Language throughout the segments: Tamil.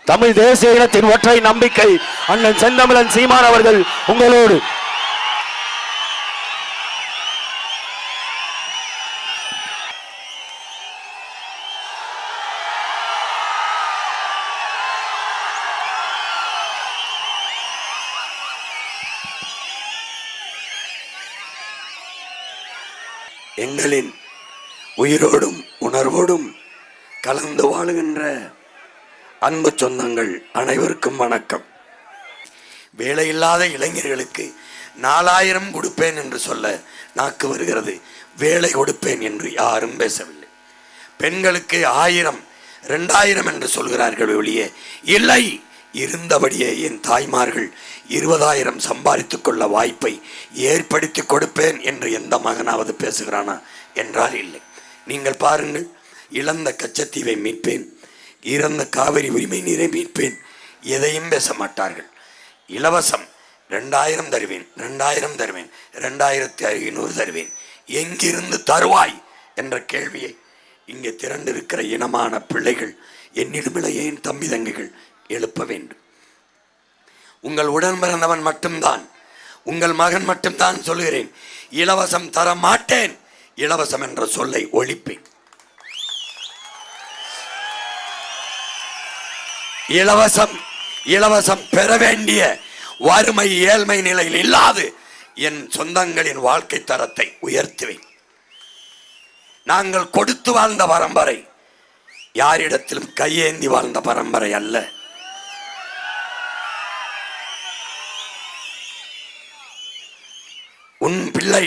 தமிழ் தேசிய இனத்தின் ஒற்றை நம்பிக்கை அண்ணன் செந்தமிழன் சீமான் அவர்கள் உங்களோடு. எங்களின் உயிரோடும் உணர்வோடும் கலந்து வாழுகின்ற அன்பு சொந்தங்கள் அனைவருக்கும் வணக்கம். வேலையில்லாத இளைஞர்களுக்கு 4000 கொடுப்பேன் என்று சொல்ல நாக்கு வருகிறது. வேலை கொடுப்பேன் என்று யாரும் பேசவில்லை. பெண்களுக்கு 1000 2000 என்று சொல்கிறார்கள் ஒழிய இல்லை, இருந்தபடியே என் தாய்மார்கள் 20,000 சம்பாதித்துக் கொள்ள வாய்ப்பை ஏற்படுத்தி கொடுப்பேன் என்று எந்த மகனாவது பேசுகிறானா என்றால் இல்லை. நீங்கள் பாருங்கள், இழந்த கச்சத்தீவை மீட்பேன், இறந்த காவிரி உரிமை நீரை மீட்பேன், எதையும் பேச மாட்டார்கள். இலவசம் 2000 தருவேன், 2000 தருவேன், 2500 தருவேன், எங்கிருந்து தருவாய் என்ற கேள்வியை இங்கே திரண்டிருக்கிற இனமான பிள்ளைகள், என்னிடமில்லையே என் தம்பி தங்கைகள் எழுப்ப வேண்டும். உங்கள் உடன் பிறந்தவன் மட்டும்தான், உங்கள் மகன் மட்டும்தான் சொல்கிறேன், இலவசம் தர மாட்டேன், இலவசம் என்ற சொல்லை ஒழிப்பேன். இலவசம் பெற வேண்டிய வறுமை ஏழ்மை நிலையில் இல்லாது என் சொந்தங்களின் வாழ்க்கை தரத்தை உயர்த்துவேன். நாங்கள் கொடுத்து வாழ்ந்த பரம்பரை, யாரிடத்திலும் கையேந்தி வாழ்ந்த பரம்பரை அல்ல. உன் பிள்ளை,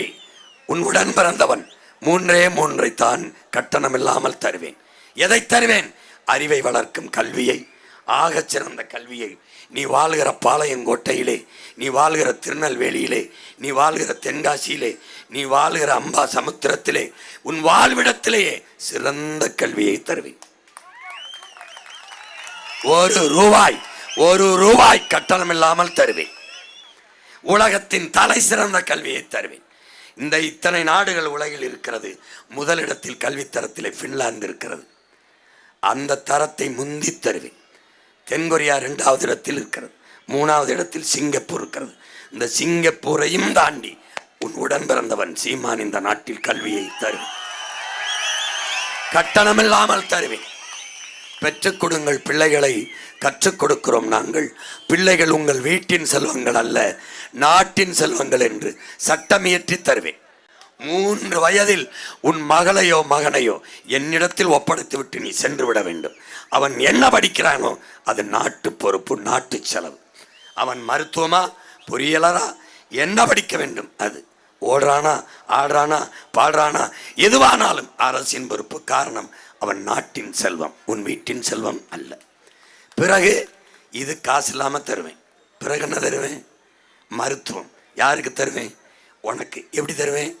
உன் உடன் பிறந்தவன் 3 தான் கட்டணம் இல்லாமல் தருவேன். எதை தருவேன்? அறிவை வளர்க்கும் கல்வியை, ஆகச் சிறந்த கல்வியை. நீ வாழ்கிற பாளையங்கோட்டையிலே, நீ வாழ்கிற திருநெல்வேலியிலே, நீ வாழ்கிற தென்காசியிலே, நீ வாழ்கிற அம்பா சமுத்திரத்திலே, உன் வாழ்விடத்திலேயே சிறந்த கல்வியை தருவேன். ஒரு ரூபாய் கட்டணம் இல்லாமல் தருவேன். உலகத்தின் தலை சிறந்த கல்வியை தருவேன். இந்த இத்தனை நாடுகள் உலகில் இருக்கிறது, முதலிடத்தில் கல்வித்தரத்திலே பின்லாந்து இருக்கிறது. அந்த தரத்தை முந்தி தருவேன். தென்கொரியா 2வது இடத்தில் இருக்கிறது, 3வது இடத்தில் சிங்கப்பூர் இருக்கிறது. இந்த சிங்கப்பூரையும் தாண்டி உன் உடன் பிறந்தவன் சீமான் இந்த நாட்டில் கல்வியை தருவேன், கட்டணமில்லாமல் தருவேன். பெற்றுக் கொடுங்கள் பிள்ளைகளை, கற்றுக் கொடுக்கிறோம் நாங்கள். பிள்ளைகள் உங்கள் வீட்டின் செல்வங்கள் அல்ல, நாட்டின் செல்வங்கள் என்று சட்டம் இயற்றி தருவேன். 3 வயதில் உன் மகளையோ மகனையோ என்னிடத்தில் ஒப்படைத்து விட்டு நீ சென்று விட வேண்டும். அவன் என்ன படிக்கிறானோ அது நாட்டு பொறுப்பு, நாட்டு செலவு. அவன் மருத்துவமா, பொறியியலரா, என்ன படிக்க வேண்டும் அது, ஓடுறானா, ஆடுறானா, பாடுறானா, எதுவானாலும் அரசின் பொறுப்பு. காரணம், அவன் நாட்டின் செல்வம், உன் வீட்டின் செல்வம் அல்ல. பிறகு இது காசு இல்லாமல் தருவேன். பிறகு என்ன தருவேன்? மருத்துவம். யாருக்கு தருவேன்? உனக்கு. எப்படி தருவேன்?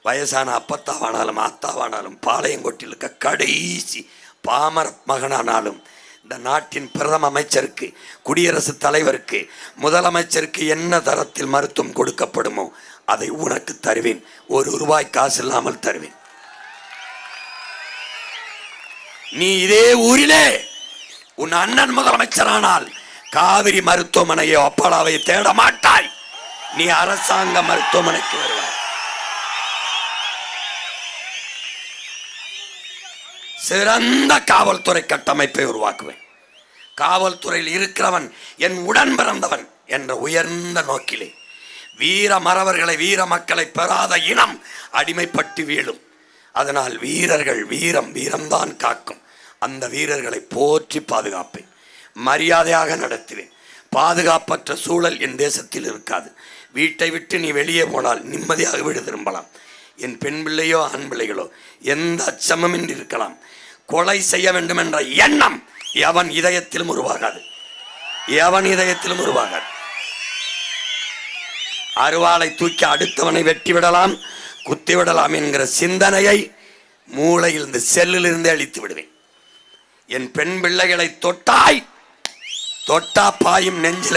வயசான அப்பத்தாவானாலும் ஆத்தாவானாலும், பாளையங்கோட்டில் இருக்க கடைசி பாமர மகனானாலும், இந்த நாட்டின் பிரதம அமைச்சருக்கு, குடியரசுத் தலைவருக்கு, முதலமைச்சருக்கு என்ன தரத்தில் மருத்துவம் கொடுக்கப்படுமோ அதை உனக்கு தருவேன். 1 ரூபாய் காசு இல்லாமல் தருவேன். நீ இதே ஊரிலே உன் அண்ணன் முதலமைச்சரானால் காவிரி மருத்துவமனையோ அப்பலாவை தேட மாட்டாய், நீ அரசாங்க மருத்துவமனைக்கு வருவாய். சிறந்த காவல்துறை கட்டமைப்பை உருவாக்குவேன். காவல்துறையில் இருக்கிறவன் என் உடன் பிறந்தவன் என்ற உயர்ந்த நோக்கிலே வீர மறவர்களை, வீர மக்களை பெறாத இனம் அடிமைப்பட்டு வீழும். அதனால் வீரர்கள், வீரம்தான் காக்கும். அந்த வீரர்களை போற்றி பாதுகாப்பேன், மரியாதையாக நடத்துவேன். பாதுகாப்பற்ற சூழல் என் தேசத்தில் இருக்காது. வீட்டை விட்டு நீ வெளியே போனால் நிம்மதியாக வீடு திரும்பலாம். என் பெண் பிள்ளையோ ஆண் பிள்ளைகளோ எந்த அச்சமுமின்றி இருக்கலாம். கொலை செய்ய வேண்டும் என்ற எண்ணம் எவன் இதயத்திலும் உருவாகாது, எவன் இதயத்திலும் உருவாகாது. அருவாளை தூக்கி அடுத்தவனை வெட்டி விடலாம், குத்தி விடலாம் என்கிற சிந்தனையை மூளையிலிருந்து, செல்லிலிருந்து அழித்து விடுவேன். என் பெண் பிள்ளைகளை தொட்டா பாயும் நெஞ்சில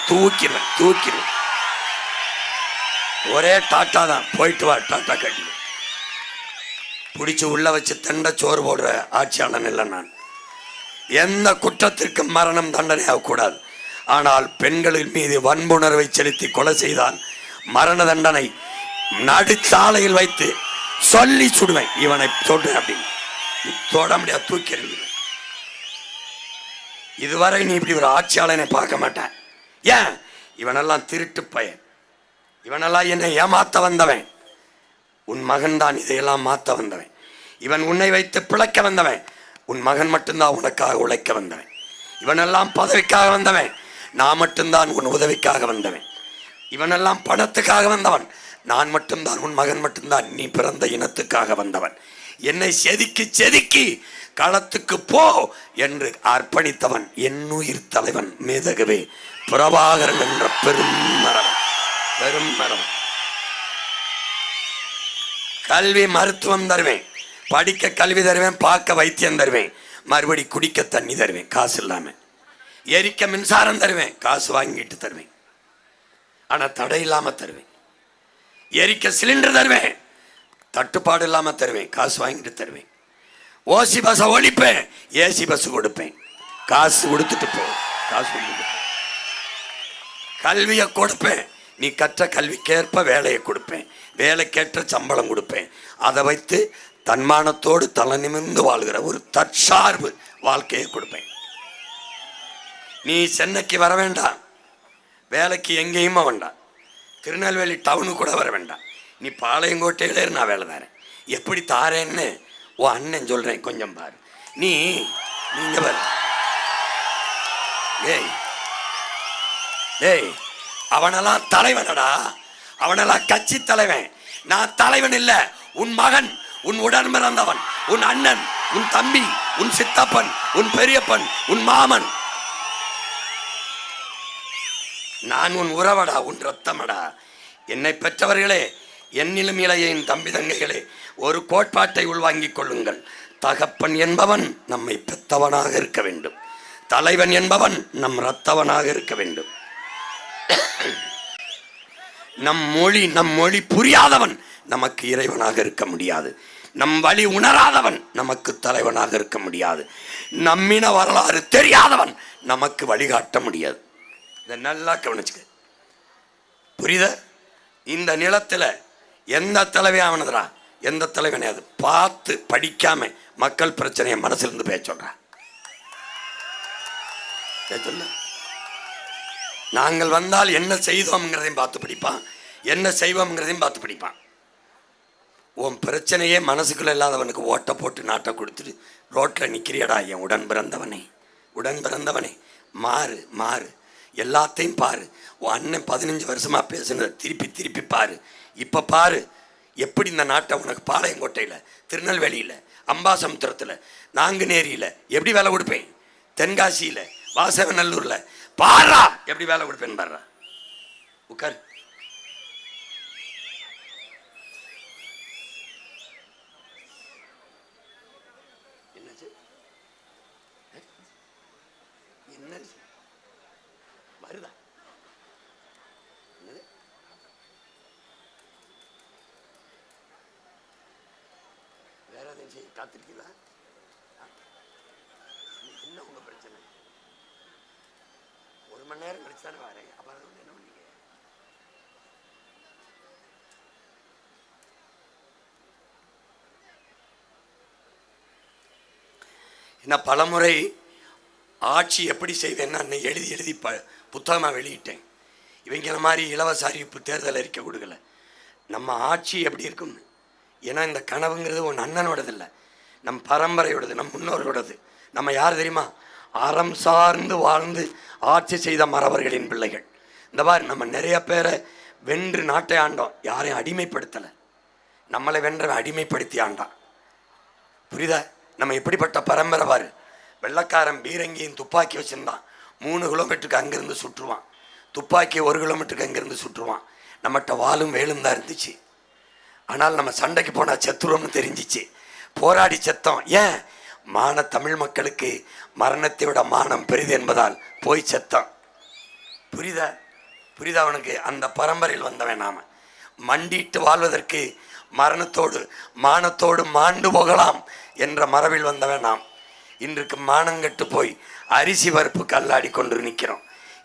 தூக்கிடுவேன். ஒரே டாட்டா தான், போயிட்டு வா, டாட்டா கட்டி பிடிச்சி உள்ள வச்சு தண்ட சோறு போடுற ஆட்சியாளன் இல்லை நான். எந்த குற்றத்திற்கும் மரணம் தண்டனை ஆகக்கூடாது. ஆனால் பெண்களின் மீது வன்புணர்வை செலுத்தி கொலை செய்தால் மரண தண்டனை நடுச்சாலையில் வைத்து சொல்லி சுடுவேன். இவனை சொல்றேன் அப்படின்னு தொட முடியாது, தூக்கி எறிஞ்சுவேன். இதுவரை நீ இப்படி ஒரு ஆட்சியாளனை பார்க்க மாட்டேன். ஏன்? இவனெல்லாம் திருட்டு பையன், இவனெல்லாம் என்னை ஏமாத்த வந்தவன். உன் மகன் தான் இதையெல்லாம் மாற்ற வந்தவன். இவன் உன்னை வைத்து பிழைக்க வந்தவன். உன் மகன் மட்டும்தான் உனக்காக உழைக்க வந்தவன். இவனெல்லாம் பதவிக்காக வந்தவன். நான் மட்டும்தான் உன் உதவிக்காக வந்தவன். இவனெல்லாம் பணத்துக்காக வந்தவன். நான் மட்டும்தான், உன் மகன் மட்டும்தான் நீ பிறந்த இனத்துக்காக வந்தவன். என்னை செதுக்கி செதுக்கி களத்துக்கு போ என்று அர்ப்பணித்தவன் என்னுயிர் தலைவன் மேதகவே பிரபாகரன் என்ற பெரும் மரம். பெரும் மரம். கல்வி மருத்துவம் தருவேன், படிக்க கல்வி தருவேன், பார்க்க வைத்தியம் தருவேன், மறுபடி குடிக்க தண்ணி தருவேன் காசு இல்லாம, எரிக்க மின்சாரம் தருவேன், காசு வாங்கிட்டு தருவேன், ஆனா தடை இல்லாம தருவேன். எரிக்க சிலிண்டர் தருவேன், தட்டுப்பாடு இல்லாம தருவேன், காசு வாங்கிட்டு தருவேன். ஓசி பஸ் ஒழிப்பேன், ஏசி பஸ் கொடுப்பேன், காசு கொடுத்துட்டு போ, காசு கொடுத்துட்டு. கல்வியை கொடுப்பேன், நீ கற்ற கல்விக்கேற்ப வேலையை கொடுப்பேன், வேலைக்கேற்ற சம்பளம் கொடுப்பேன். அதை வைத்து தன்மானத்தோடு தலை நிமிர்ந்து வாழ்கிற ஒரு தற்சார்பு வாழ்க்கையை கொடுப்பேன். நீ சென்னைக்கு வர வேண்டாம், வேலைக்கு எங்கேயுமா வேண்டாம், திருநெல்வேலி டவுனு கூட வர வேண்டாம், நீ பாளையங்கோட்டையிலே நான் வேலை தரேன். எப்படி தாரேன்னு ஓ அண்ணன் சொல்றேன், கொஞ்சம் பாரு. நீங்க பாரு. ஏய் ஏய், அவனெல்லாம் தலைவனடா, அவனெல்லாம் கட்சி தலைவன். நான் தலைவன் இல்ல, உன் மகன், உன் உடன் பிறந்தவன், உன் அண்ணன், உன் தம்பி, உன் சித்தப்பன், உன் பெரியப்பன், உன் மாமன். நான் உன் உறவடா, உன் ரத்தமடா. என்னை பெற்றவர்களே, என்னிலும் இளைய என் தம்பி தங்கைகளே, ஒரு கோட்பாட்டை உள்வாங்கிக் கொள்ளுங்கள். தகப்பன் என்பவன் நம்மை பெற்றவனாக இருக்க வேண்டும், தலைவன் என்பவன் நம் இரத்தவனாக இருக்க வேண்டும். நம் மொழி புரியாதவன் நமக்கு இறைவனாக இருக்க முடியாது. நம் வழி உணராதவன் நமக்கு தலைவனாக இருக்க முடியாது. நம்மின வரலாறு தெரியாதவன் நமக்கு வழிகாட்ட முடியாது. இதை நல்லா கவனிச்சுக்க, புரியுத? இந்த நிலத்துல எந்த தலைவனாவனதுரா, எந்த தலைவனே அது பார்த்து படிக்காம மக்கள் பிரச்சனையை மனசிலிருந்து பேச சொல்ற. நாங்கள் வந்தால் என்ன செய்தோம்ங்கிறதையும் பார்த்து படிப்பான், என்ன செய்வோம்ங்கிறதையும் பார்த்து படிப்பான். உன் பிரச்சனையே மனசுக்குள்ள இல்லாதவனுக்கு ஓட்டை போட்டு நாட்டை கொடுத்துட்டு ரோட்டில் நிற்கிறியடா. என் உடன் பிறந்தவனே மாறு மாறு, எல்லாத்தையும் பாரு. உன் அண்ணன் 15 வருஷமா பேசுனதை திருப்பி பாரு. இப்போ பாரு எப்படி இந்த நாட்டை உனக்கு பாளையங்கோட்டையில், திருநெல்வேலியில், அம்பாசமுத்திரத்தில், நாங்குநேரியில் எப்படி வேலை கொடுப்பேன், தென்காசியில், வாசவநல்லூரில் பாரா எப்படி வேலை கொடுப்பேன் பாரு. உட்கார். வருதா? வேற எதையும் செய்ய காத்திருக்கீங்களா? என்ன உங்க பிரச்சனை? 1 மணி நேரம் கழிச்சு தானே வரேன். அப்புறம் என்ன பண்ணீங்க? என்ன பலமுறை ஆட்சி எப்படி செய்வேன்னு எழுதி புத்தகமாக வெளியிட்டேன். இவங்கள மாதிரி இலவச அறிவிப்பு தேர்தல் அறிக்கை கொடுக்கல. நம்ம ஆட்சி எப்படி இருக்கும்னு. ஏன்னா இந்த கனவுங்கிறது உன் அண்ணனோடது இல்லை, நம் பரம்பரையோடது, நம் முன்னோர்களோடது. நம்ம யார் தெரியுமா? அறம் சார்ந்து வாழ்ந்து ஆட்சி செய்த மறவர்களின் பிள்ளைகள். இந்த மாதிரி நம்ம நிறைய பேரை வென்று நாட்டை ஆண்டோம், யாரையும் அடிமைப்படுத்தலை. நம்மளை வென்றவன் அடிமைப்படுத்தி ஆண்டான். புரியுதா? நம்ம எப்படிப்பட்ட பரம்பரை பாரு. வெள்ளக்காரன் பீரங்கியும் துப்பாக்கி வச்சுருந்தான். 3 கிலோமீட்டருக்கு அங்கேருந்து சுற்றுவான். துப்பாக்கி 1 கிலோமீட்டருக்கு அங்கேருந்து சுற்றுவான். நம்மகிட்ட வாளும் வேலும் தான் இருந்துச்சு. ஆனால் நம்ம சண்டைக்கு போனால் செத்துருவோம்னு தெரிஞ்சிச்சு. போராடி செத்தோம். ஏன்? தமிழ் மக்களுக்கு மரணத்தை விட மானம் பெரிது என்பதால் போய் செத்தோம். புரியுதா அவனுக்கு? அந்த பரம்பரையில் வந்தவன் நாம. மண்டிட்டு வாழ்வதற்கு மரணத்தோடு மானத்தோடு மாண்டு போகலாம் என்ற மரபில் வந்தவன் நாம். இன்றைக்கு மானங்கட்டு போய் அரிசி பருப்பு கல்லாடி கொண்டு நிற்கிறோம்.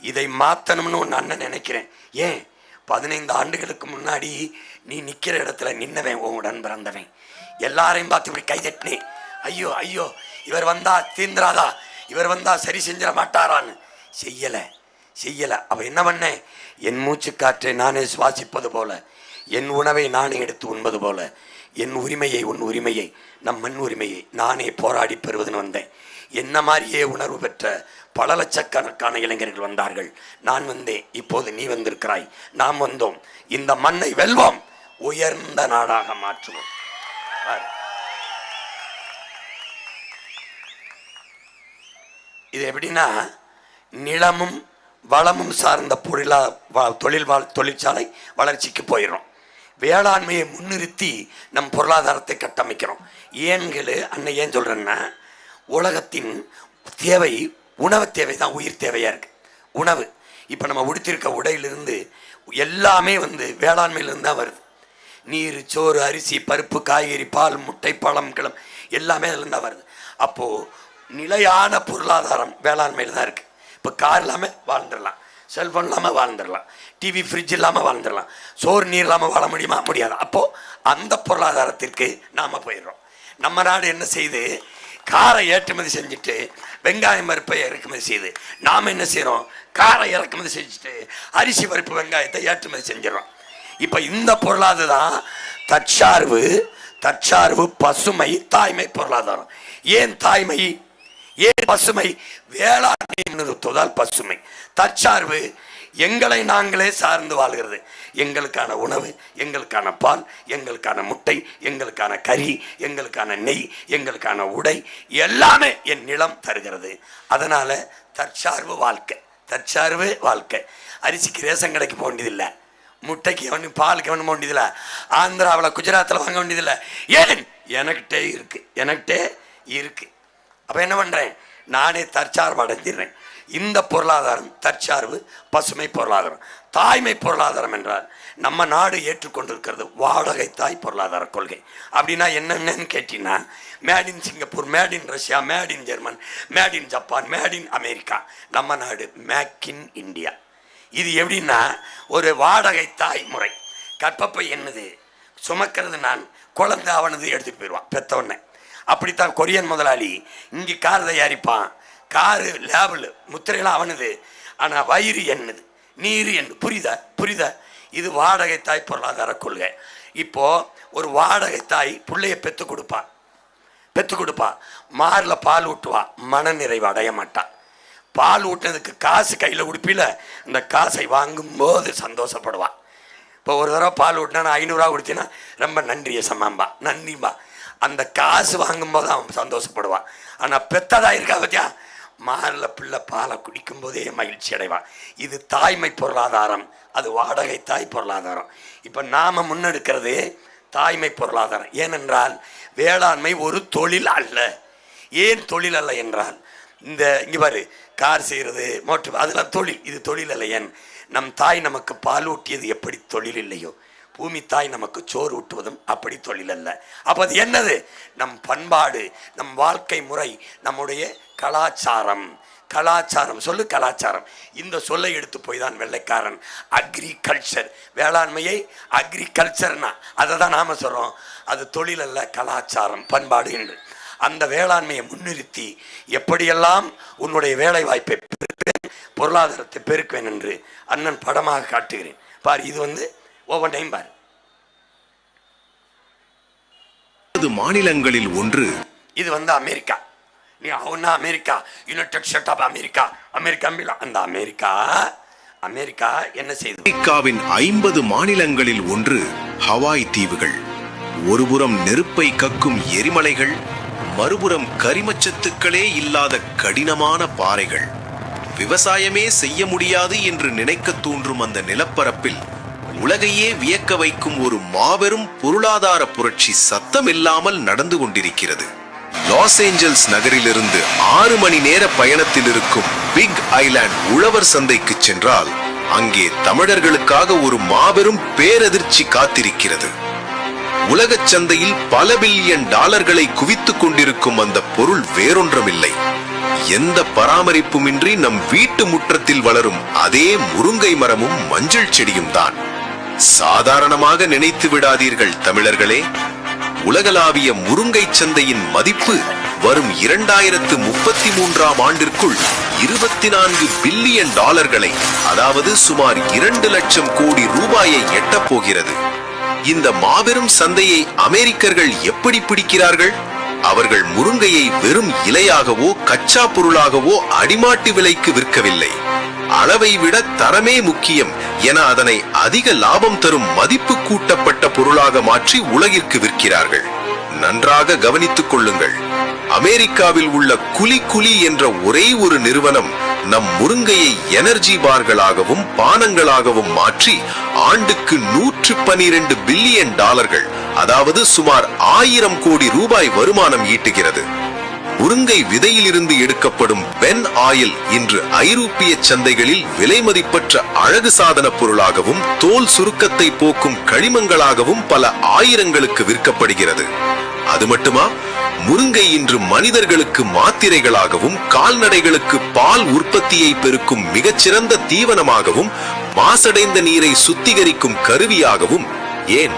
இதை மாற்றணும்னு ஒன்று அண்ணன் நினைக்கிறேன். ஏன் 15 ஆண்டுகளுக்கு முன்னாடி நீ நிற்கிற இடத்துல நின்னவன் உன் உடன் பிறந்தவன். எல்லாரையும் பார்த்து இப்படி கைதட்டினே, ஐயோ ஐயோ இவர் வந்தா தீந்திராதா, இவர் வந்தா சரி செஞ்சிட மாட்டாரான்னு. செய்யலை. அவ என்ன பண்ணேன், என் மூச்சு காற்றை நானே சுவாசிப்பது போல, என் உணவை நானே எடுத்து உண்பது போல, என் உரிமையை உன் உரிமையை நம் மண் உரிமையை நானே போராடி பெறுவதுன்னு வந்தேன். என்ன மாதிரியே உணர்வு பெற்ற பல லட்சக்கணக்கான இளைஞர்கள் வந்தார்கள். நான் வந்தேன், இப்போது நீ வந்திருக்கிறாய், நாம் வந்தோம். இந்த மண்ணை வெல்வோம், உயர்ந்த நாடாக மாற்றுவோம். இது எப்படின்னா, நிலமும் வளமும் சார்ந்த தொழிற்சாலை வளர்ச்சிக்கு போயிடும். வேளாண்மையை முன்னிறுத்தி நம் பொருளாதாரத்தை கட்டமைக்கிறோம். அண்ணன் ஏன் சொல்றேன்னா, உலகத்தின் தேவை உணவு தேவை தான் உயிர் தேவையா இருக்கு. உணவு இப்போ நம்ம உடுத்திருக்க உடையிலிருந்து எல்லாமே வேளாண்மையிலிருந்து தான் வருது. நீர், சோறு, அரிசி, பருப்பு, காய்கறி, பால், முட்டை, பழம், கிழம் எல்லாமே அதுலேருந்து தான் வருது. அப்போது நிலையான பொருளாதாரம் வேளாண்மையில் தான் இருக்குது. இப்போ கார் இல்லாமல் வாழ்ந்துடலாம், செல்ஃபோன் இல்லாமல் வாழ்ந்துடலாம், டிவி ஃப்ரிட்ஜ் இல்லாமல் வாழ்ந்துடலாம், சோறு நீர் இல்லாமல் வாழ முடியுமா? முடியாது. அப்போது அந்த பொருளாதாரத்திற்கு நாம் போயிடுறோம். நம்ம நாடு என்ன செய்யுது, காரை ஏற்றுமதி செஞ்சுட்டு வெங்காயம் பருப்பை இறக்குமதி செய்யுது. நாம் என்ன செய்கிறோம், காரை இறக்குமதி செஞ்சுட்டு அரிசி பருப்பு வெங்காயத்தை ஏற்றுமதி செஞ்சிடறோம். இப்போ இந்த பொருளாதாரம் தற்சார்பு, பசுமை, தாய்மை பொருளாதாரம். ஏன் தாய்மை, ஏன் பசுமை? வேளாண்மை நிறுத்துவதால் பசுமை. தற்சார்பு, எங்களை நாங்களே சார்ந்து வாழ்கிறது. எங்களுக்கான உணவு, எங்களுக்கான பால், எங்களுக்கான முட்டை, எங்களுக்கான கறி, எங்களுக்கான நெய், எங்களுக்கான உடை எல்லாமே என் நிலம் தருகிறது. அதனால தற்சார்பு வாழ்க்கை. அரிசிக்கு ரேஷன் கடைக்கு போக வேண்டியதில்லை, முட்டைக்கு பாலுக்கு போக வேண்டியதில்லை, ஆந்திராவில் குஜராத்தில் வாங்க வேண்டியதில்லை. ஏன்? எனக்கிட்டே இருக்கு. அப்போ என்ன பண்ணுறேன், நானே தற்சார்பு அடைஞ்சிடுறேன். இந்த பொருளாதாரம் தற்சார்பு, பசுமை பொருளாதாரம். தாய்மை பொருளாதாரம் என்றால் நம்ம நாடு ஏற்றுக்கொண்டிருக்கிறது வாடகை தாய் பொருளாதார கொள்கை. அப்படின்னா என்னென்னு கேட்டீங்கன்னா, made in Singapore, made in Russia, made in German, made in Japan, made in America. நம்ம நாடு மேக் இன் இந்தியா. இது எப்படின்னா, ஒரு வாடகை தாய் முறை. கற்பப்பை என்னது, சுமக்கிறது நான், குழந்தை அவனது எடுத்துகிட்டு போயிடுவான் பெற்றவொன்னே. அப்படித்தான் கொரியன் முதலாளி இங்கே கார் தயாரிப்பான், காரு லேபிள் முத்திரையெல்லாம் அவனது, ஆனால் வயிறு என்னது, நீர் என்ன. புரியுதா? இது வாடகை தாய் பொருளாதார கொள்கை. இப்போ ஒரு வாடகை தாய் பிள்ளைய பெற்று கொடுப்பா, மாரில் பால் ஊட்டுவா, மன நிறைவு அடைய மாட்டான். பால் ஊட்டினதுக்கு காசு கையில் உடுப்பில, இந்த காசை வாங்கும்போது சந்தோஷப்படுவான். இப்போ ஒரு தடவை பால் ஊட்டினா நான் 500 ரூபா கொடுத்தீங்கன்னா ரொம்ப நன்றியை சம்மாம்பா, நன்றிம்பா. அந்த காசு வாங்கும்போது அவன் சந்தோஷப்படுவான். ஆனால் பெத்ததா இருக்கா பத்தியா, மாரில் பிள்ளை பாலை குடிக்கும் போதே மகிழ்ச்சி அடைவான். இது தாய்மை பொருளாதாரம், அது வாடகை தாய் பொருளாதாரம். இப்போ நாம் முன்னெடுக்கிறது தாய்மை பொருளாதாரம். ஏனென்றால் வேளாண்மை ஒரு தொழில் அல்ல. ஏன் தொழில் அல்ல என்றால், இங்கே பாரு, கார் செய்கிறது, மோட்டர், அதெல்லாம் தொழில். இது தொழில் அல்ல. ஏன்? நம் தாய் நமக்கு பால் ஊட்டியது எப்படி தொழில் இல்லையோ, பூமி தாய் நமக்கு சோறு ஊட்டுவதும் அப்படி தொழில் அல்ல. அப்போ அது என்னது? நம் பண்பாடு, நம் வாழ்க்கை முறை, நம்முடைய கலாச்சாரம். கலாச்சாரம். இந்த சொல்லை எடுத்து போய் தான் வெள்ளைக்காரன் அக்ரிகல்ச்சர், வேளாண்மையை அக்ரிகல்ச்சர்னா அதை தான் நாம் சொல்கிறோம். அது தொழில் அல்ல, கலாச்சாரம், பண்பாடு என்று. அந்த வேளாண்மையை முன்னிறுத்தி எப்படியெல்லாம் உன்னுடைய வேலை வாய்ப்பை பெருக்குவேன், பொருளாதாரத்தை பெருக்குவேன் என்று அண்ணன் படமாக காட்டுகிறேன். பார், இது ஒவ்வொரு டைம் பாரு. மாநிலங்களில் ஒன்று இது அமெரிக்கா. நீ அவனா America, United State of America, அந்த அமெரிக்கா என்ன செய்து? அமெரிக்காவின் 50 மாநிலங்களில் ஒன்று ஹவாய் தீவுகள். ஒருபுறம் நெருப்பை கக்கும் எரிமலைகள், மறுபுறம் கரிமச்சத்துக்களே இல்லாத கடினமான பாறைகள். விவசாயமே செய்ய முடியாது என்று நினைக்க தூண்டும் அந்த நிலப்பரப்பில் உலகையே வியக்க வைக்கும் ஒரு மாபெரும் பொருளாதார புரட்சி சத்தம் இல்லாமல் நடந்து கொண்டிருக்கிறது. லாஸ் ஏஞ்சல்ஸ் நகரிலிருந்து 6 மணி நேர பயணத்தில் இருக்கும் பிக் ஐலாண்ட் உழவர் சந்தைக்கு சென்றால் அங்கே தமிழர்களுக்காக ஒரு மாபெரும் பேரதிர்ச்சி காத்திருக்கிறது. உலகச் சந்தையில் பல பில்லியன் டாலர்களை குவித்துக் கொண்டிருக்கும் அந்த பொருள் வேறொன்றுமில்லை, எந்த பராமரிப்புமின்றி நம் வீட்டு முற்றத்தில் வளரும் அதே முருங்கை மரமும் மஞ்சள் செடியும் தான். சாதாரணமாக நினைத்து விடாதீர்கள் தமிழர்களே. உலகளாவிய முருங்கை சந்தையின் மதிப்பு வரும் 2033ஆம் ஆண்டிற்குள் 24 பில்லியன் டாலர்களை, அதாவது சுமார் 2 லட்சம் கோடி ரூபாயை எட்டப் போகிறது. இந்த மாபெரும் சந்தையை அமெரிக்கர்கள் எப்படி பிடிக்கிறார்கள்? அவர்கள் முருங்கையை வெறும் இலையாகவோ கச்சா பொருளாகவோ அடிமாட்டு விலைக்கு விற்கவில்லை. அளவை விட தரமே முக்கியம் என அதனை அதிக லாபம் தரும் மதிப்பு கூட்டப்பட்ட பொருளாக மாற்றி உலகிற்கு விற்கிறார்கள். நன்றாக கவனித்துக் கொள்ளுங்கள். அமெரிக்காவில் உள்ள குலி என்ற ஒரே ஒரு நிறுவனம் நம் முருங்கையை எனர்ஜி பார்களாகவும் பானங்களாகவும் மாற்றி ஆண்டுக்கு 112 பில்லியன் டாலர்கள், அதாவது சுமார் 1000 கோடி ரூபாய் வருமானம் ஈட்டுகிறது. முருங்கை விதையிலிருந்து எடுக்கப்படும் பென் ஆயில் இன்று ஐரோப்பிய சந்தைகளில் விலை மதிப்பற்ற அழகு சாதன பொருளாகவும் தோல் சுருக்கத்தை போக்கும் கழிமங்களாகவும் பல ஆயிரங்களுக்கு விற்கப்படுகிறது. அது மட்டுமா, முருங்கை இன்று மனிதர்களுக்கு மாத்திரைகளாகவும் கால்நடைகளுக்கு பால் உற்பத்தியை பெருக்கும் மிகச்சிறந்த தீவனமாகவும் மாசடைந்த நீரை சுத்திகரிக்கும் கருவியாகவும், ஏன்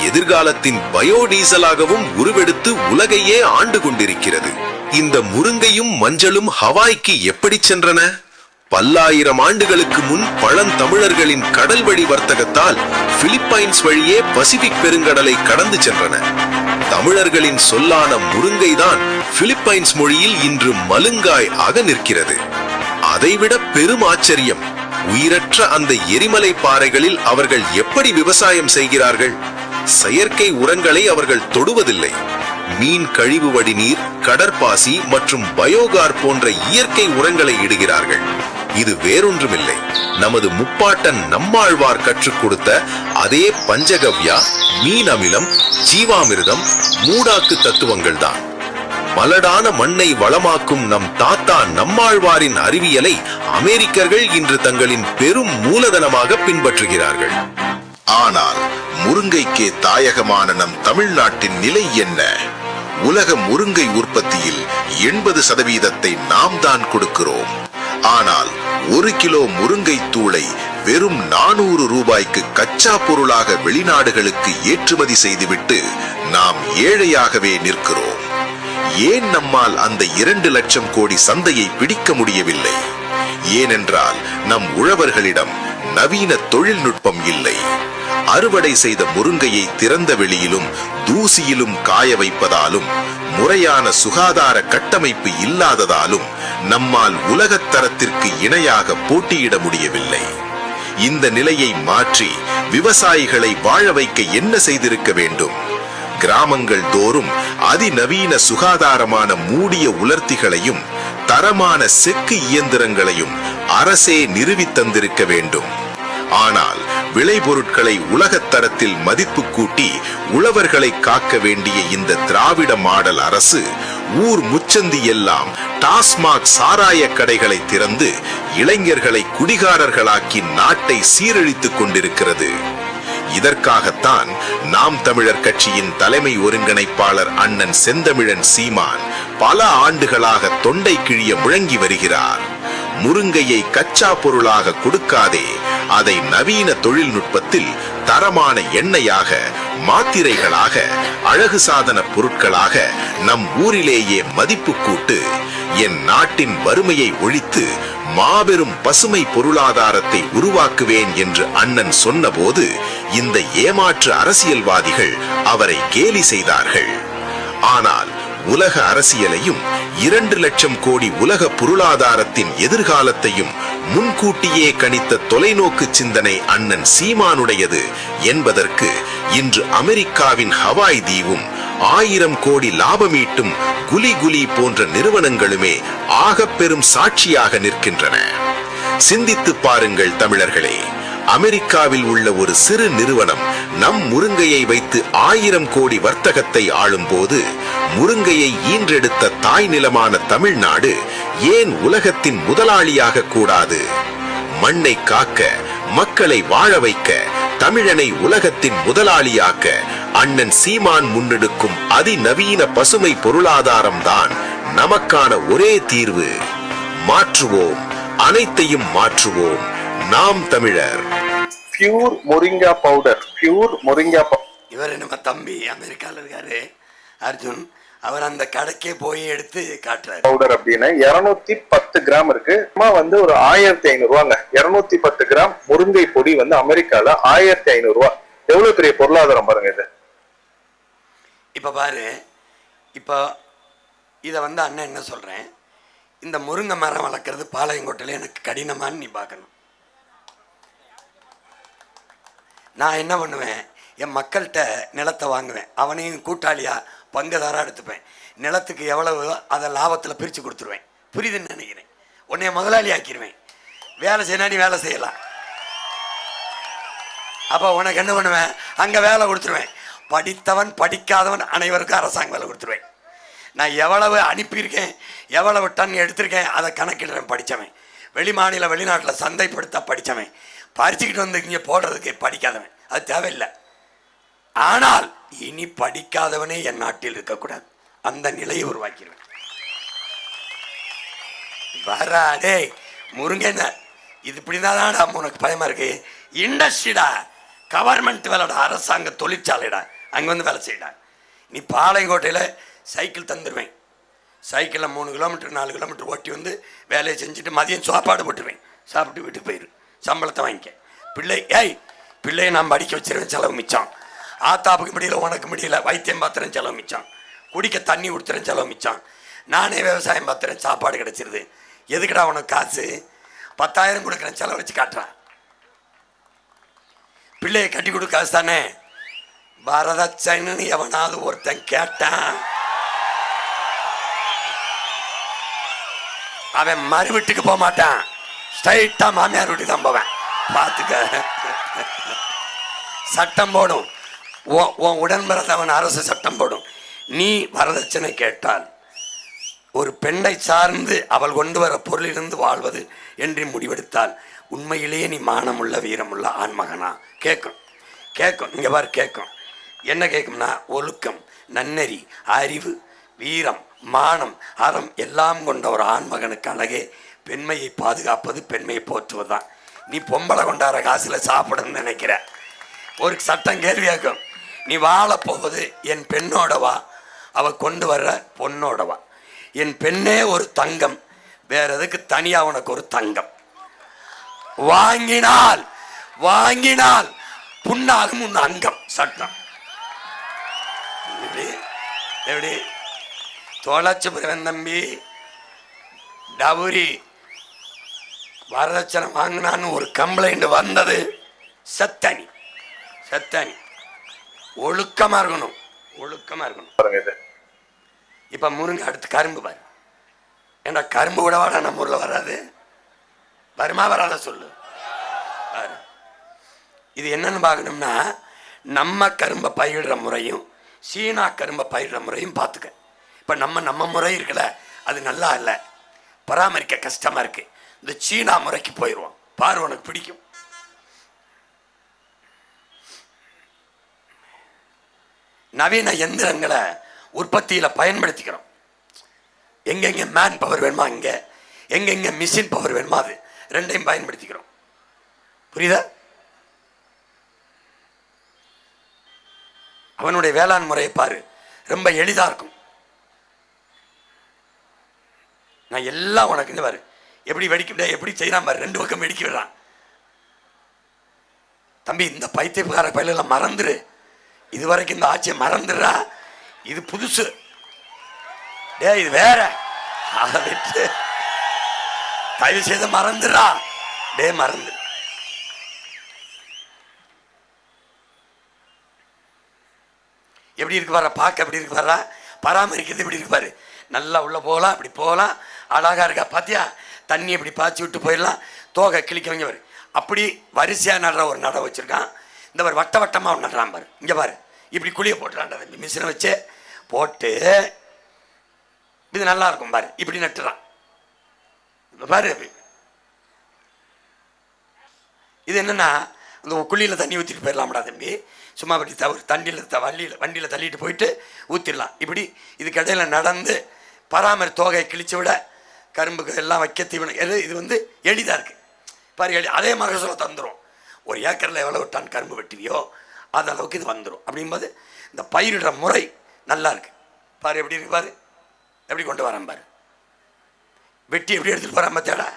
எதிர்காலத்தின் பயோடீசலாகவும் உருவெடுத்து உலகையே ஆண்டு கொண்டிருக்கிறது. இந்த முருங்கையும் மஞ்சளும் ஹவாய்க்கு எப்படி சென்றன? பல்லாயிரம் ஆண்டுகளுக்கு முன் பழந்தமிழர்களின் கடல் வழி வர்த்தகத்தால் பிலிப்பைன்ஸ் வழியே பசிபிக் பெருங்கடலை கடந்து சென்றன. தமிழர்களின் சொல்லான முருங்கைதான் பிலிப்பைன்ஸ் மொழியில் இன்று மலுங்காய் ஆக நிற்கிறது. அதைவிட பெரும் ஆச்சரியம், உயிரற்ற அந்த எரிமலை பாறைகளில் அவர்கள் எப்படி விவசாயம் செய்கிறார்கள்? செயற்கை உரங்களை அவர்கள் தொடுவதில்லை. மீன் கழிவு வடிநீர், கடற்பாசி மற்றும் பயோகார் போன்ற இயற்கை உரங்களை இடுகிறார்கள். இது வேறொன்றுமில்லை, நமது முப்பாட்டன் நம்மாழ்வார் கற்றுக் கொடுத்த அதே பஞ்சகவ்யா, மீன் அமிலம், ஜீவாமிர்தம், மூடாக்கு தத்துவங்கள் தான். மலடான மண்ணை வளமாக்கும் நம் தாத்தா நம்மாழ்வாரின் அறிவியலை அமெரிக்கர்கள் இன்று தங்களின் பெரும் மூலதனமாக பின்பற்றுகிறார்கள். ஆனால் முருங்கைக்கே தாயகமான நம் தமிழ்நாட்டின் நிலை என்ன? உலக முருங்கை உற்பத்தியில் 80% நாம் தான் கொடுக்கிறோம். ஆனால் 1 கிலோ முருங்கை தூளை வெறும் 400 ரூபாய்க்கு கச்சா பொருளாக வெளிநாடுகளுக்கு ஏற்றுமதி செய்துவிட்டு நாம் ஏழையாகவே நிற்கிறோம். ஏன் நம்மால் அந்த 2 லட்சம் கோடி சந்தையை பிடிக்க முடியவில்லை? ஏனென்றால் நம் உழவர்களிடம் நவீன தொழில்நுட்பம் இல்லை. அறுவடை செய்த முருங்கையை திறந்த வெளியிலும் தூசியிலும் காய வைப்பதாலும் முறையான சுகாதார கட்டமைப்பு இல்லாததாலும் நம்மால் உலகத்தரத்திற்கு இணையாக போட்டியிட முடியவில்லை. இந்த நிலையை மாற்றி விவசாயிகளை வாழ வைக்க என்ன செய்திருக்க வேண்டும்? கிராமங்கள் தோறும் அதிநவீன சுகாதாரமான மூடிய உலர்த்திகளையும் தரமான செக்கு இயந்திரங்களையும் அரசே நிறுவி தந்திருக்க வேண்டும். ஆனால் விளைபொருட்களை உலகத்தரத்தில் மதிப்பு கூட்டி உழவர்களை காக்க வேண்டிய இந்த திராவிட மாடல் அரசு ஊர் முச்சந்தி எல்லாம் டாஸ்மாக் சாராய கடைகளை திறந்து இளைஞர்களை குடிகாரர்களாக்கி நாட்டை சீரழித்துக் கொண்டிருக்கிறது. இதற்காகத்தான் நாம் தமிழர் கட்சியின் தலைமை ஒருங்கிணைப்பாளர் அண்ணன் செந்தமிழன் சீமான் பல ஆண்டுகளாக தொண்டை கிழிய முழங்கி வருகிறார். முருங்கையை கச்சா பொருளாக கொடுக்காதே, அதை நவீன தொழில்நுட்பத்தில் தரமான எண்ணெயாக, மாத்திரைகளாக, அழகு சாதன பொருட்களாக நம் ஊரிலேயே மதிப்பு கூட்டு. என் நாட்டின் வறுமையை ஒழித்து மாபெரும் பசுமை பொருளாதாரத்தை உருவாக்குவேன் என்று அண்ணன் சொன்னபோது இந்த ஏமாற்று அரசியல்வாதிகள் அவரை கேலி செய்தார்கள். ஆனால் உலக அரசியலையும் 2 லட்சம் கோடி உலக பொருளாதாரத்தின் எதிர்காலத்தையும் முன்கூட்டியே கணித்த தொலைநோக்கு சிந்தனை அண்ணன் சீமானுடையது என்பதற்கு இன்று அமெரிக்காவின் ஹவாய் தீவும் 1000 கோடி லாபமீட்டும் குலி போன்ற நிறுவனங்களுமே ஆக பெரும் சாட்சியாக நிற்கின்றன. சிந்தித்து பாருங்கள் தமிழர்களே, அமெரிக்காவில் உள்ள ஒரு சிறு நிறுவனம் நம் முருங்கையை வைத்து 1000 கோடி வர்த்தகத்தை ஆளும் போது முருங்கையை ஈன்றெடுத்த தாய் நிலமான தமிழ்நாடு ஏன் உலகத்தின் முதலாளியாக கூடாது? மண்ணை காக்க, மக்களை வாழ வைக்க, தமிழனை உலகத்தின் முதலாளியாக்க அண்ணன் சீமான் முன்னெடுக்கும் அதிநவீன பசுமை பொருளாதாரம்தான் நமக்கான ஒரே தீர்வு. மாற்றுவோம், அனைத்தையும் மாற்றுவோம். நாம் தமிழர். Pure moringa powder, pure moringa இவர் நம்ம தம்பி அமெரிக்கால இருக்காரு அர்ஜுன், அவர் அந்த கடைக்கே போய் எடுத்து காட்டுறாரு. பவுடர் அப்படின்னு 210 கிராம் இருக்கு. வந்து ஒரு 1500 ரூபாங்க. 210 கிராம் முருங்கை பொடி வந்து அமெரிக்கால 1500 ரூபாய். எவ்வளவு பெரிய பொருளாதாரம் பாருங்க இது. இப்ப பாரு, இப்போ இதை வந்து அண்ணன் என்ன சொல்றேன், இந்த முருங்கை மரம் வளர்க்கறது பாளையங்கோட்டையில எனக்கு கடினமான்னு நீ பார்க்கணும். நான் என்ன பண்ணுவேன், என் மக்கள்கிட்ட நிலத்தை வாங்குவேன், அவனையும் கூட்டாளியா பங்குதாரா எடுத்துப்பேன். நிலத்துக்கு எவ்வளவு அதை லாபத்தில் பிரித்து கொடுத்துருவேன். புரியுதுன்னு நினைக்கிறேன். உன்னைய முதலாளி ஆக்கிடுவேன். வேலை செய்யணும், நீ வேலை செய்யலாம். அப்போ உனக்கு என்ன பண்ணுவேன், அங்கே வேலை கொடுத்துருவேன். படித்தவன் படிக்காதவன் அனைவருக்கும் அரசாங்க வேலை கொடுத்துருவேன். நான் எவ்வளவு அனுப்பியிருக்கேன், எவ்வளவு டன் எடுத்திருக்கேன் அதை கணக்கிடுறேன். படித்தவன், வெளி மாநில வெளிநாட்டில் சந்தைப்படுத்த படித்தவன், பறிச்சுக்கிட்டு வந்து இங்கே போடுறதுக்கு படிக்காதவன், அது தேவையில்லை. ஆனால் இனி படிக்காதவனே என் நாட்டில் இருக்கக்கூடாது, அந்த நிலையை உருவாக்கிடுவேன். வராடே முருங்கை, இது இப்படிதான் உனக்கு பயமா இருக்கு. இண்டஸ்ட்ரிடா, கவர்மெண்ட் வேலைடா, அரசாங்க தொழிற்சாலைடா, அங்கே வந்து வேலை செய்யடா. நீ பாளையங்கோட்டையில் சைக்கிள் தந்துடுவேன். சைக்கிளில் 3 கிலோமீட்டர் 4 கிலோமீட்டர் ஓட்டி வந்து வேலையை செஞ்சுட்டு மதியம் சாப்பாடு போட்டுருவேன். சாப்பிட்டு வீட்டுக்கு போயிரு, சம்பளத்தை வாங்கிக்க. பிள்ளையை நான் படிக்க வச்சிருவேன், செலவு மிச்சம். ஆத்தாப்புக்கு முடியல, உனக்கு முடியல, வைத்தியம் பார்த்துறேன், செலவு மிச்சம். குடிக்க தண்ணி கொடுத்துறேன், செலவு மிச்சம். நானே விவசாயம் பார்த்துறேன், சாப்பாடு கிடைச்சிருது. எதுக்குடா உனக்கு காசு? 10,000 கொடுக்குறேன், செலவு வச்சு காட்டுறான். பிள்ளையை கட்டி கொடு காசு தானே. வரதட்சணைன்னு எவனாவது ஒருத்தன் கேட்டான், அவன் மறு வீட்டுக்கு போக மாட்டான், ஸ்ட்ரைட்டா மாமியார் வீட்டுக்கு தான் போவேன். பார்த்துக்க, சட்டம் போடும். உன் உடன்பிறந்தவன் அரசு சட்டம் போடும். நீ வரதட்சணை கேட்டால், ஒரு பெண்ணை சார்ந்து அவள் கொண்டு வர பொருளிலிருந்து வாழ்வது என்று முடிவெடுத்தால், உண்மையிலேயே நீ மானமுள்ள வீரமுள்ள ஆண்மகனா? கேட்கும் கேட்கும். இங்கே பாரு, கேட்கும். என்ன கேட்கும்னா, ஒழுக்கம், நன்னெறி, அறிவு, வீரம், மானம், அறம் எல்லாம் கொண்ட ஒரு ஆண்மகனுக்கு அழகே பெண்மையை பாதுகாப்பது, பெண்மையை போற்றுவது தான். நீ பொம்பளை கொண்டாடுற காசில் சாப்பிடணும்னு நினைக்கிற. ஒரு சட்டம் கேள்வி கேட்கும், நீ வாழப்போவது என் பெண்ணோடவா, அவ கொண்டு வர்ற பொண்ணோடவா? என் பெண்ணே ஒரு தங்கம், வேற எதுக்கு தனியா உனக்கு ஒரு தங்கம்? வாங்கினால் வாங்கினால் புண்ணாகும் உன் அங்கம். சட்டம் எப்படி தொலைச்சு போயிருவன் தம்பி. டவுரி வரதட்சணை வாங்கினான்னு ஒரு கம்ப்ளைண்ட் வந்தது, சத்தனி சத்தனி. ஒழுக்கமா இருக்கணும், ஒழுக்கமா இருக்கணும். இப்ப முருங்கை, அடுத்து கரும்பு பாரு. ஏன்னா கரும்பு கூட வாடா நம்ம ஊர்ல வராது, வருமா வராத சொல்லு. இது என்னன்னு பார்க்கணும்னா, நம்ம கரும்பை பயிரிடுற முறையும் சீனா கரும்பை பயிரிடுற முறையும் பார்த்துக்க. இப்போ நம்ம முறை இருக்குல்ல, அது நல்லா இல்லை, பராமரிக்க கஷ்டமா இருக்கு. இந்த சீனா முறைக்கு போயிடுவோம், பாரு உனக்கு பிடிக்கும். நவீன எந்திரங்களை உற்பத்தியில பயன்படுத்திக்கிறோம். எங்கெங்க மேன் பவர் வேணுமா அங்க, எங்கெங்க மிஷின் பவர் வேணுமா அது ரெண்டையும் பயன்படுத்திக்கிறோம். புரியுதா? அவனுடைய வேளாண் முறையை பாரு, ரொம்ப எளிதா இருக்கும். நான் எல்லாம் உனக்கு பாரு, எப்படி வெடிக்க, எப்படி செய்யறான் பாரு, 2 பக்கம் வெடிக்க விடுறான். தம்பி, இந்த பைத்தியக்கார பயிலெல்லாம் மறந்துரு. இதுவரைக்கும் இந்த ஆட்சியை மறந்துடுறா, இது புதுசு. டே, இது வேற, அதை விட்டு தயவு செய்து மறந்துடுறா. டே, மறந்து. எப்படி இருக்கு பாரு, பார்க்க எப்படி இருக்கு பாரு, பராமரிக்கிறது எப்படி இருக்கு பாரு. நல்லா உள்ள போகலாம், இப்படி போகலாம், அழகா இருக்கா பாத்தியா? தண்ணி இப்படி பாய்ச்சி விட்டு போயிடலாம், தோகை கிளிக்கவங்க பாரு. அப்படி வரிசையா நடுற ஒரு நட வச்சிருக்கான். இந்த மாதிரி வட்ட வட்டமா நடுறான் பாரு. இங்க பாரு, இப்படி குழிய போட்டுறான்டா, மிஷினை வச்சு போட்டு இது நல்லா இருக்கும் பாரு. இப்படி நட்டுறான் பாரு. இது என்னன்னா, இந்த குழியில் தண்ணி ஊற்றிட்டு போயிடலாம்டா தம்பி, சும்மா அப்படி ஒரு வண்டியில் தள்ளிட்டு போயிட்டு ஊற்றிடலாம். இப்படி இதுக்கு இடையில நடந்து தோகையை கிழிச்சு விட கரும்புக்கு எல்லாம் வைக்க தீவனம் இது வந்து எளிதாக இருக்குது பாரு. அதே மகசூலை தந்துடும். ஒரு ஏக்கரில் எவ்வளோ டன் கரும்பு வெட்டுவியோ அது அளவுக்கு இது வந்துடும். அப்படிங்கும்போது இந்த பயிரிடுற முறை நல்லா இருக்கு பாரு. எப்படி இருக்கு பாரு, எப்படி கொண்டு வரேன் பாரு. வெட்டி எப்படி எடுத்துகிட்டு போகிறான் பார்த்தியாடா,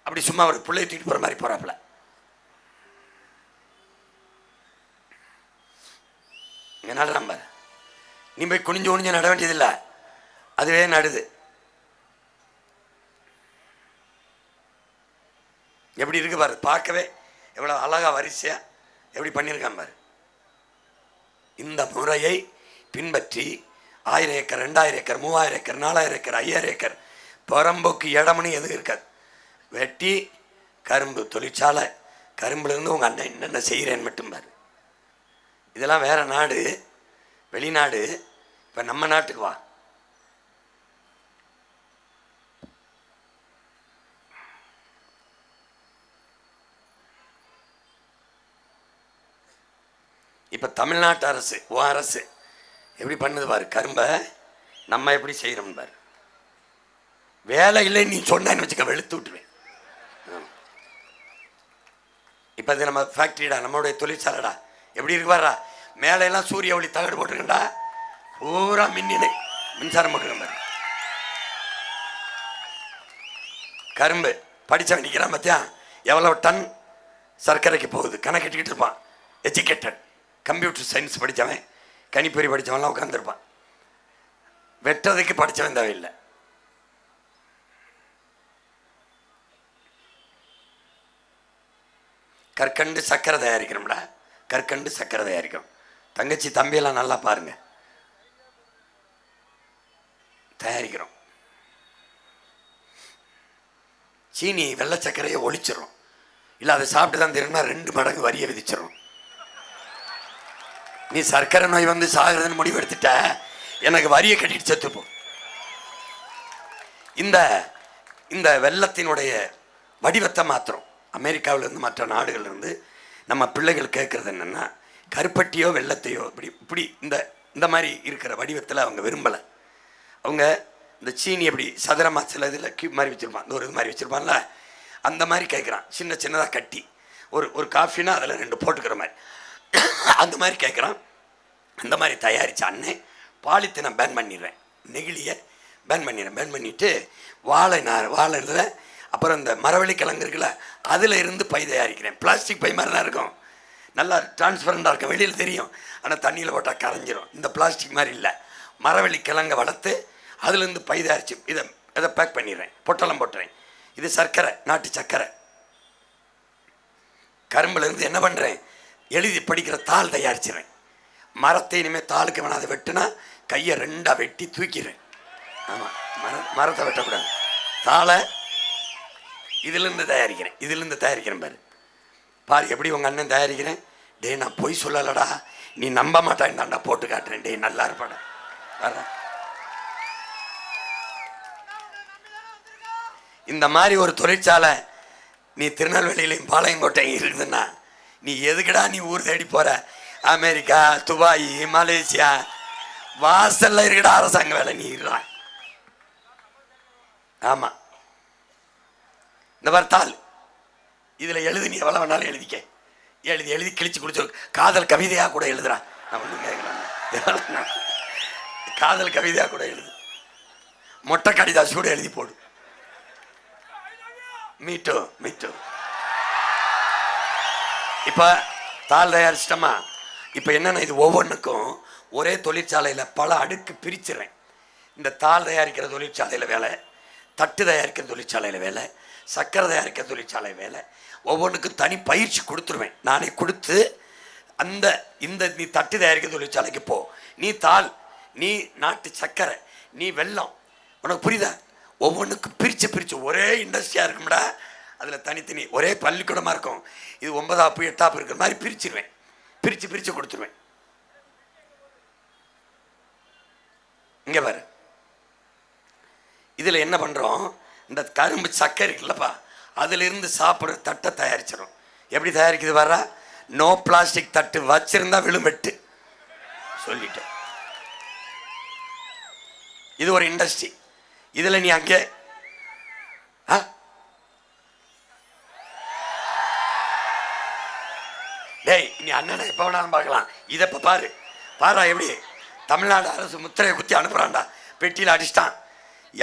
அப்படி சும்மா ஒரு பிள்ளையை தூக்கிட்டு போகிற மாதிரி போகிறாப்புல. இங்கே நடுறான் பாரு. நீ போய் குனிஞ்சு நட வேண்டியதில்லை, அதுவே நடுது. எப்படி இருக்கு பாரு, பார்க்கவே எவ்வளோ அழகா வரிசையா எப்படி பண்ணியிருக்கான் பாரு. இந்த முறையை பின்பற்றி 1000 acre 2000 acre 3000 acre 4000 acre 5000 acre புறம்போக்கு இடம்னு எதுவும் இருக்காது. வெட்டி கரும்பு தொழிற்சாலை, கரும்புலேருந்து உங்கள் அண்ணன் என்னென்ன செய்கிறேன்னு மட்டும் பாரு. இதெல்லாம் வேற நாடு, வெளிநாடு. இப்போ நம்ம நாட்டுக்கு வா. இப்போ தமிழ்நாட்டு அரசு அரசு எப்படி பண்ணுது பாரு. கரும்பை நம்ம எப்படி செய்கிறோம் பாரு. வேலை இல்லை நீ சொன்னேன்னு வச்சுக்க, வெளுத்து விட்டுருவேன். இப்போ இது நம்ம ஃபேக்ட்ரிடா, நம்மளுடைய தொழிற்சாலைடா. எப்படி இருக்கு பாருடா, மேலையெல்லாம் சூரிய ஒளி தகடு போட்டிருக்கேன்டா, பூரா மின்சாரம் போட்டிருக்கேன் பாரு. கரும்பு படித்தவன் நிற்கிறான் பார்த்தியா, எவ்வளோ டன் சர்க்கரைக்கு போகுது கணக்கிட்டுக்கிட்டு இருப்பான். எஜுகேட்டட், கம்ப்யூட்டர் சயின்ஸ் படித்தவன், கணிப்பொறி படித்தவன்லாம் உட்காந்துருப்பான். வெட்டுறதுக்கு படித்தவன் தேவையில்லை. கற்கண்டு சக்கரை தயாரிக்கிறோம்டா, கற்கண்டு சக்கரை தயாரிக்கிறோம். தங்கச்சி தம்பியெல்லாம் நல்லா பாருங்க, தயாரிக்கிறோம். சீனி வெள்ளை சர்க்கரையை ஒழிச்சிடும். இல்லை அதை சாப்பிட்டு தான் தெரியும்னா 2 மடங்கு வரியை விதிச்சிடும். நீ சர்க்கரை நோய் வந்து சாகிறதுன்னு முடிவு எடுத்துட்ட, எனக்கு வரியை கட்டிட்டு செத்துப்போ. இந்த இந்த வெள்ளத்தினுடைய வடிவத்தை மாத்திரம் அமெரிக்காவிலேருந்து மற்ற நாடுகள்லேருந்து நம்ம பிள்ளைகள் கேட்குறது என்னென்னா, கருப்பட்டியோ வெள்ளத்தையோ இப்படி இந்த மாதிரி இருக்கிற வடிவத்தில் அவங்க விரும்பலை. அவங்க இந்த சீனி எப்படி சதுரமாக சில இதில் கியூப் மாதிரி வச்சுருப்பான், ஒரு இது மாதிரி வச்சுருப்பான்ல, அந்த மாதிரி கேட்குறான். சின்னதாக கட்டி ஒரு காஃபினா அதில் 2 போட்டுக்கிற மாதிரி அந்த மாதிரி கேட்குறான். அந்த மாதிரி தயாரித்த அண்ணன் பாலித்தீனை பேன் பண்ணிடுறேன், நெகிழியை பேன் பண்ணிவிட்டு வாழையில் அப்புறம் இந்த மரவள்ளி கிழங்கு இருக்குல்ல, அதில் இருந்து பை தயாரிக்கிறேன். பிளாஸ்டிக் பை மாதிரி தான் இருக்கும், நல்லா டிரான்ஸ்பரண்டாக இருக்கும், வெளியில் தெரியும், ஆனால் தண்ணியில் போட்டால் கரைஞ்சிரும். இந்த பிளாஸ்டிக் மாதிரி இல்லை, மரவள்ளி கிழங்கை வளர்த்து அதுலேருந்து பை தயாரித்து இதை பேக் பண்ணிடுறேன், பொட்டலம் போட்டுறேன். இது சர்க்கரை, நாட்டு சர்க்கரை. கரும்புலேருந்து என்ன பண்ணுறேன், எழுதி படிக்கிற தாள் தயாரிச்சிடுறேன். மரத்தை இனிமேல் தாளுக்கு வேணாம், அதை வெட்டுனா கையை 2ஆக வெட்டி தூக்கிறேன். ஆமாம், மரத்தை வெட்டக்கூடாது. தாளை இதிலிருந்து தயாரிக்கிறேன் பாரு. பாரு எப்படி உங்கள் அண்ணன் தயாரிக்கிறேன். டே நான் பொய் சொல்லலடா, நீ நம்ப மாட்டான்னு தாண்டா போட்டு காட்டுறேன். டே நல்லா இருப்பாடா வர்ற. இந்த மாதிரி ஒரு தொழிற்சாலை நீ திருநெல்வேலியிலையும் பாளையங்கோட்டையும் இருக்குதுன்னா, நீ எதுக்குடா நீ ஊர் தேடி போகிற? அமெரிக்கா, துபாய், மலேசியா வாசல்ல இருக்குடா அரசாங்க வேலை, நீ இருடா. ஆமாம், இந்த வார்த்தால் இதில் எழுது, நீ எவ்வளோ வேணாலும் எழுதிக்க. எழுதி கிழிச்சு குடிச்சு காதல் கவிதையாக கூட எழுதுறான். நான் ஒன்றும் கேட்கலாம், காதல் கவிதையாக கூட எழுது, மொட்டை கடிதாசி கூட எழுதி போடு. மீட்டோ இப்போ தாள் தயாரிச்சிட்டோமா? இப்போ என்னென்ன, இது ஒவ்வொன்றுக்கும் ஒரே தொழிற்சாலையில் பல அடுக்கு பிரிச்சுறேன். இந்த தாள் தயாரிக்கிற தொழிற்சாலையில் வேலை, தட்டு தயாரிக்கிற தொழிற்சாலையில் வேலை, சக்கரை தயாரிக்கிற தொழிற்சாலை வேலை, ஒவ்வொன்றுக்கும் தனி பயிற்சி கொடுத்துருவேன். நானே கொடுத்து இந்த நீ தட்டு தயாரிக்கிற தொழிற்சாலைக்கு போ, நீ தாள், நீ நாட்டு சக்கரை, நீ வெல்லம், உனக்கு புரியுதா? ஒவ்வொன்றுக்கும் பிரித்து ஒரே இண்டஸ்ட்ரியாக இருக்கும்டா, அதில் தனித்தனி ஒரே பள்ளிக்கூடமாக இருக்கும். இது 9ஆப்பு 8ஆப்பு இருக்கிற மாதிரி பிரிச்சிருவேன், பிரித்து கொடுத்துருவேன். இங்கே பாரு, இதில் என்ன பண்ணுறோம், இந்த கரும்பு சக்கரை இருக்குல்லப்பா, அதிலிருந்து சாப்பிட்ற தட்டை தயாரிச்சிடும். எப்படி தயாரிக்குது வர்றா? நோ பிளாஸ்டிக் தட்டு வச்சிருந்தா விழுமெட்டு சொல்லிட்டேன். இது ஒரு இண்டஸ்ட்ரி. இதுல நீ அங்கே டேய் நீ அண்ணனை எப்ப வேணாலும் பார்க்கலாம். இதை இப்ப பாரு பாரா எப்படி தமிழ்நாடு அரசு முத்திரையை குத்தி அனுப்புறான்டா. பெட்டியில் அடிச்சிட்டான்.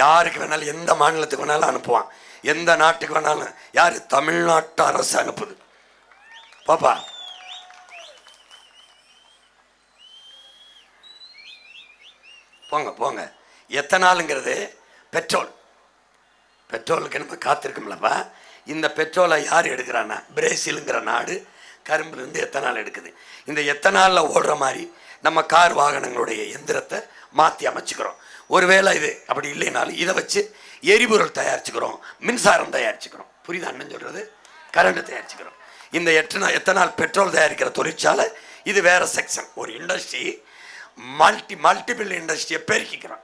யாருக்கு வேணாலும் எந்த மாநிலத்துக்கு வேணாலும் அனுப்புவான், எந்த நாட்டுக்கு வேணாலும். யாரு? தமிழ்நாட்டு அரசு அனுப்புது. பாப்பா போங்க போங்க. எத்தனாலுங்கிறது பெட்ரோல். பெட்ரோலுக்கு நம்ம காத்திருக்கோம்லப்பா. இந்த பெட்ரோலை யார் எடுக்கிறான்னா பிரேசிலுங்கிற நாடு கரும்புலேருந்து எத்தனால் எடுக்குது. இந்த எத்தனாலில் ஓடுற மாதிரி நம்ம கார் வாகனங்களுடைய எந்திரத்தை மாற்றி அமைச்சுக்கிறோம். ஒருவேளை இது அப்படி இல்லைனாலும் இதை வச்சு எரிபொருள் தயாரிச்சுக்கிறோம், மின்சாரம் தயாரிச்சுக்கிறோம். புரியுதா அண்ணன் சொல்கிறது? கரண்ட் தயாரிச்சுக்கிறோம். இந்த எத்தனால் பெட்ரோல் தயாரிக்கிற தொழிற்சாலை இது வேற செக்ஷன். ஒரு இண்டஸ்ட்ரி மல்டிபிள் இண்டஸ்ட்ரியை பெருக்கிக்கிறோம்.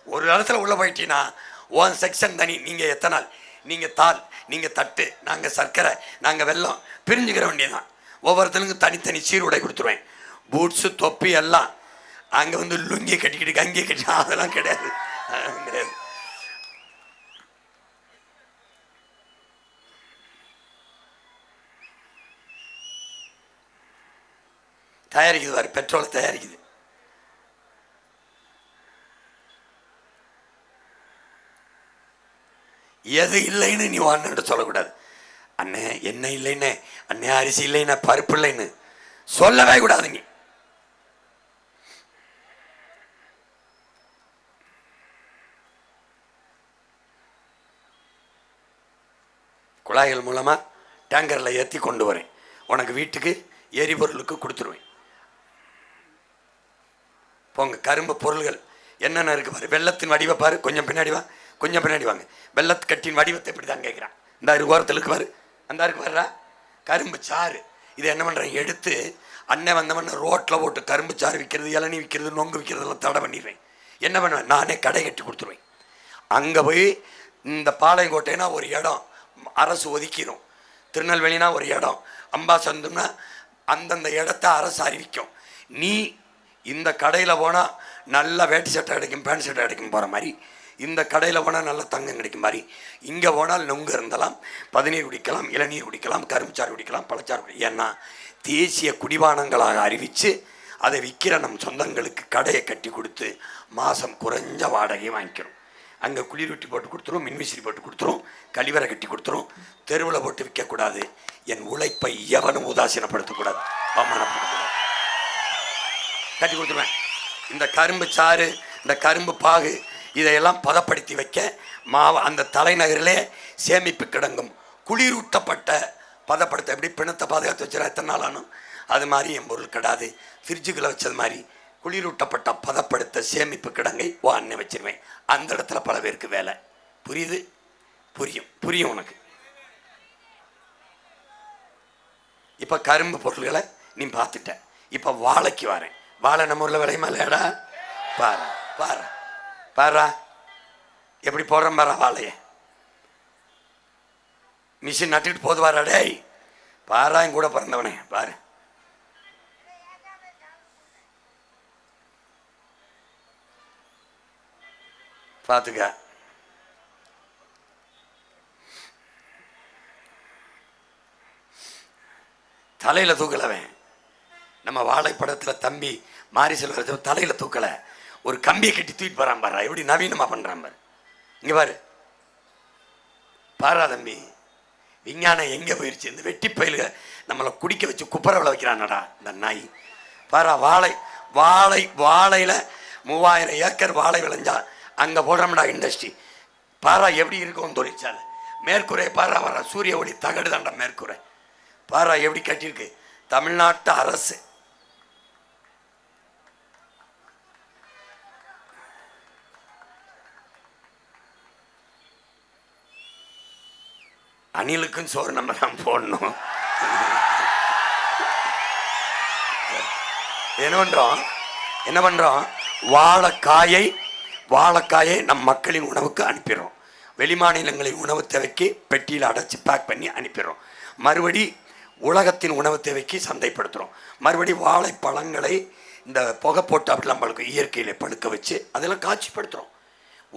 ஒரு இடத்துல உள்ள போயிட்டீங்கன்னா ஒன் செக்ஷன் தனி. நீங்கள் எத்தனால், நீங்கள் தாள், நீங்கள் தட்டு, நாங்கள் சர்க்கரை, நாங்கள் வெல்லம் பிரிஞ்சுக்கிற வேண்டியதான். ஒவ்வொருத்தனுக்கும் தனித்தனி சீருடை கொடுத்துருவேன். பூட்ஸு தொப்பி எல்லாம். அங்கே வந்து லுங்கி கட்டிக்கிட்டு கங்கி கட்டி அதெல்லாம் கிடையாது கிடையாது. தயாரிக்குது பாரு, பெட்ரோலை தயாரிக்குது. எது இல்லைன்னு நீ வான்னு சொல்லக்கூடாது. அண்ணே என்ன இல்லைன்னு, அண்ணே அரிசி இல்லைன்னு, பருப்பு இல்லைன்னு சொல்லவே கூடாது. நீ குழாய்கள் மூலமாக டேங்கரில் ஏற்றி கொண்டு வரேன். உனக்கு வீட்டுக்கு எரிபொருளுக்கு கொடுத்துருவேன். போங்க. கரும்பு பொருள்கள் என்னென்ன இருக்கு பாரு. வெள்ளத்தின் வடிவை பாரு. கொஞ்சம் பின்னாடி வா, கொஞ்சம் பின்னாடி வாங்க. வெள்ளத்து கட்டின் வடிவத்தை இப்படி தான் கேட்குறான். இந்த ஓரத்தில் இருக்கு பாரு, அந்த இருக்கு பாருறா கரும்பு சாறு. இதை என்ன பண்ணுறேன், எடுத்து அண்ணன் வந்தவன ரோட்டில் போட்டு கரும்பு சாறு விற்கிறது, இளநீ விற்கிறது, நொங்கு விற்கிறதெல்லாம் தடை பண்ணிடுவேன். என்ன பண்ணுவேன், நானே கடை கட்டி கொடுத்துருவேன். அங்கே போய் இந்த பாளையங்கோட்டைனா ஒரு இடம் அரசு ஒதுக்கிடும், திருநெல்வேலினா ஒரு இடம், அம்பாசந்தம்னா அந்தந்த இடத்த அரசு அறிவிக்கும். நீ இந்த கடையில் போனால் நல்ல வேட்டி சட்டை கிடைக்கும், பேண்ட் சட்டை கிடைக்கும் போகிற மாதிரி, இந்த கடையில் போனால் நல்ல தங்கம் கிடைக்கும் மாதிரி, இங்கே போனால் நொங்கு இருந்தலாம், பதநீர் குடிக்கலாம், இளநீர் குடிக்கலாம், கரும்புச்சாறு குடிக்கலாம், பழச்சாறு குடிக்கலாம். ஏன்னா தேசிய குடிபானங்களாக அறிவித்து அதை விற்கிற நம் சொந்தங்களுக்கு கடையை கட்டி கொடுத்து மாதம் குறைஞ்ச வாடகையை வாங்கிக்கிறோம். அங்கே குளிரூட்டி போட்டு கொடுத்துரும், மின்விசிறி போட்டு கொடுத்துரும், கழிவறை கட்டி கொடுத்துரும். தெருவில் போட்டு விற்கக்கூடாது. என் உழைப்பை எவனும் உதாசீனப்படுத்தக்கூடாது, அவமானப்படுத்தக்கூடாது. கட்டி கொடுத்துருவேன். இந்த கரும்பு சாறு, இந்த கரும்பு பாகு இதையெல்லாம் பதப்படுத்தி வைக்க அந்த தலைநகரிலே சேமிப்பு கிடங்கும் குளிரூட்டப்பட்ட பதப்படுத்த. எப்படி பிணத்தை பாதுகாத்து வச்சுருா எத்தனை நாள் ஆனும், அது மாதிரி என் பொருள் கிடாது. ஃப்ரிட்ஜுக்குள்ளே வச்சது மாதிரி குளிரூட்டப்பட்ட பதப்படுத்த சேமிப்பு கிடங்கை அண்ணன் வச்சிருவேன். அந்த இடத்துல பல பேருக்கு வேலை. புரியுது? புரியும் உனக்கு. இப்போ கரும்பு பொருள்களை நீ பார்த்துட்ட. இப்போ வாழைக்கு வரேன். வாழை நம்ம ஊரில் விளையுமா இல்லையாடா? பாரா எப்படி போடுறோம் பாரா. வாழைய மிஷின் நட்டுட்டு போது வாரா. டேய் பாரா, என் கூட பிறந்தவனே பாரு. பார்த்துக்க. தலையில் தூக்கலவன். நம்ம வாழைப்படத்தில் தம்பி மாரி செல்வ தலையில் தூக்கலை, ஒரு கம்பியை கட்டி தூக்கிட்டு போகிறான் பாரா. எப்படி நவீனமாக பண்ணுறான் பாரு. இங்கே பாரு பாரா தம்பி, விஞ்ஞானம் எங்கே போயிடுச்சு. இந்த வெட்டி பயிலுக நம்மளை குடிக்க வச்சு குப்பரவில் வைக்கிறானடா இந்த நாய். பாரா வாழையில் 3000 ஏக்கர் வாழை விளைஞ்சா அங்கே போடுறோம்டா இண்டஸ்ட்ரி. பாரா எப்படி இருக்கும் தொழிற்சாலை. மேற்கூரை பாரா வர சூரிய ஒளி தகடு தாண்டா மேற்கூரை. பாரா எப்படி கட்டியிருக்கு தமிழ்நாட்டு அரசு. அணிலுக்கும் சோறு நம்ம தான் போடணும். என்ன பண்றோம், வாழைக்காயை நம் மக்களின் உணவுக்கு அனுப்பிடுறோம். வெளிமாநிலங்களின் உணவு தேவைக்கு பெட்டியில் அடைச்சி பேக் பண்ணி அனுப்பிடுறோம். மறுபடி உலகத்தின் உணவு தேவைக்கு சந்தைப்படுத்துகிறோம். மறுபடியும் வாழைப்பழங்களை இந்த புகை போட்டு அப்படிலாம் பழுக்க இயற்கையில் பழுக்க வச்சு அதெல்லாம் காட்சிப்படுத்துகிறோம்.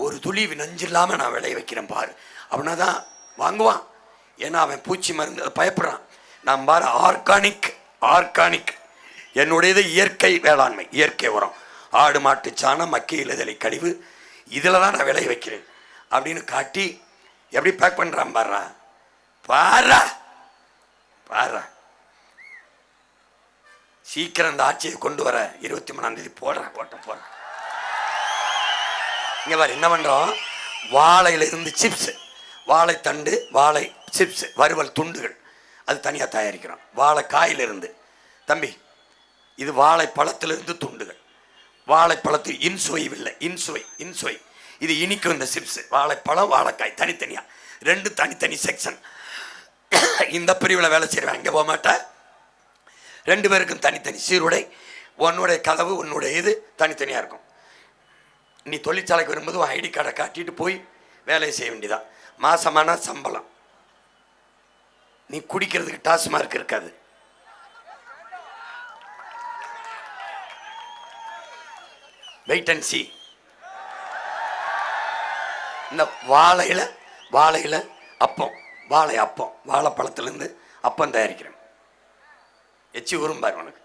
ஒரு துளி நஞ்சு இல்லாமல் நான் விளைய வைக்கிறேன் பாரு அப்படின்னா தான் வாங்குவான். ஏன்னா அவன் பூச்சி மருந்து பயப்படுறான். நான் பாரு ஆர்கானிக் என்னுடையது இயற்கை வேளாண்மை, இயற்கை உரம், ஆடு மாட்டு சாணம், மக்கிய இலைதலை கழிவு, இதில் தான் நான் விளைய வைக்கிறேன் அப்படின்னு காட்டி எப்படி பேக் பண்ணுறான் பாரு பாரு. சீக்கிரம் இந்த ஆட்சியை கொண்டு வர 23ஆம் தேதி போடுறேன். இங்கே பாரு என்ன பண்ணுறோம், வாழையிலிருந்து சிப்ஸ், வாழைத்தண்டு, வாழை சிப்ஸ், வறுவல் துண்டுகள் அது தனியாக தயாரிக்கிறோம். வாழைக்காயிலிருந்து தம்பி, இது வாழைப்பழத்திலிருந்து துண்டுகள், வாழைப்பழத்தில் இன்சுவை இது இனிக்கும். இந்த சிப்ஸ் வாழைப்பழம் வாழைக்காய் தனித்தனியாக 2 தனித்தனி செக்ஷன். இந்த பிரிவில் வேலை செய்கிறேன், இங்கே போக மாட்டேன். 2 பேருக்கும் தனித்தனி சீருடை, உன்னுடைய கதவு உன்னுடைய இது தனித்தனியாக இருக்கும். நீ தொழிற்சாலைக்கு வரும்போது உன் ஐடி கார்டை காட்டிட்டு போய் வேலையை செய்ய வேண்டியதான். மாசமான சம்பளம். நீ குடிக்கிறதுக்கு டாஸ்மார்க் இருக்காது. Wait and see. இந்த வாழையில அப்பம், வாழைப்பழத்திலிருந்து அப்பம் தயாரிக்கிறேன். எச்சி உரும்பார் உனக்கு.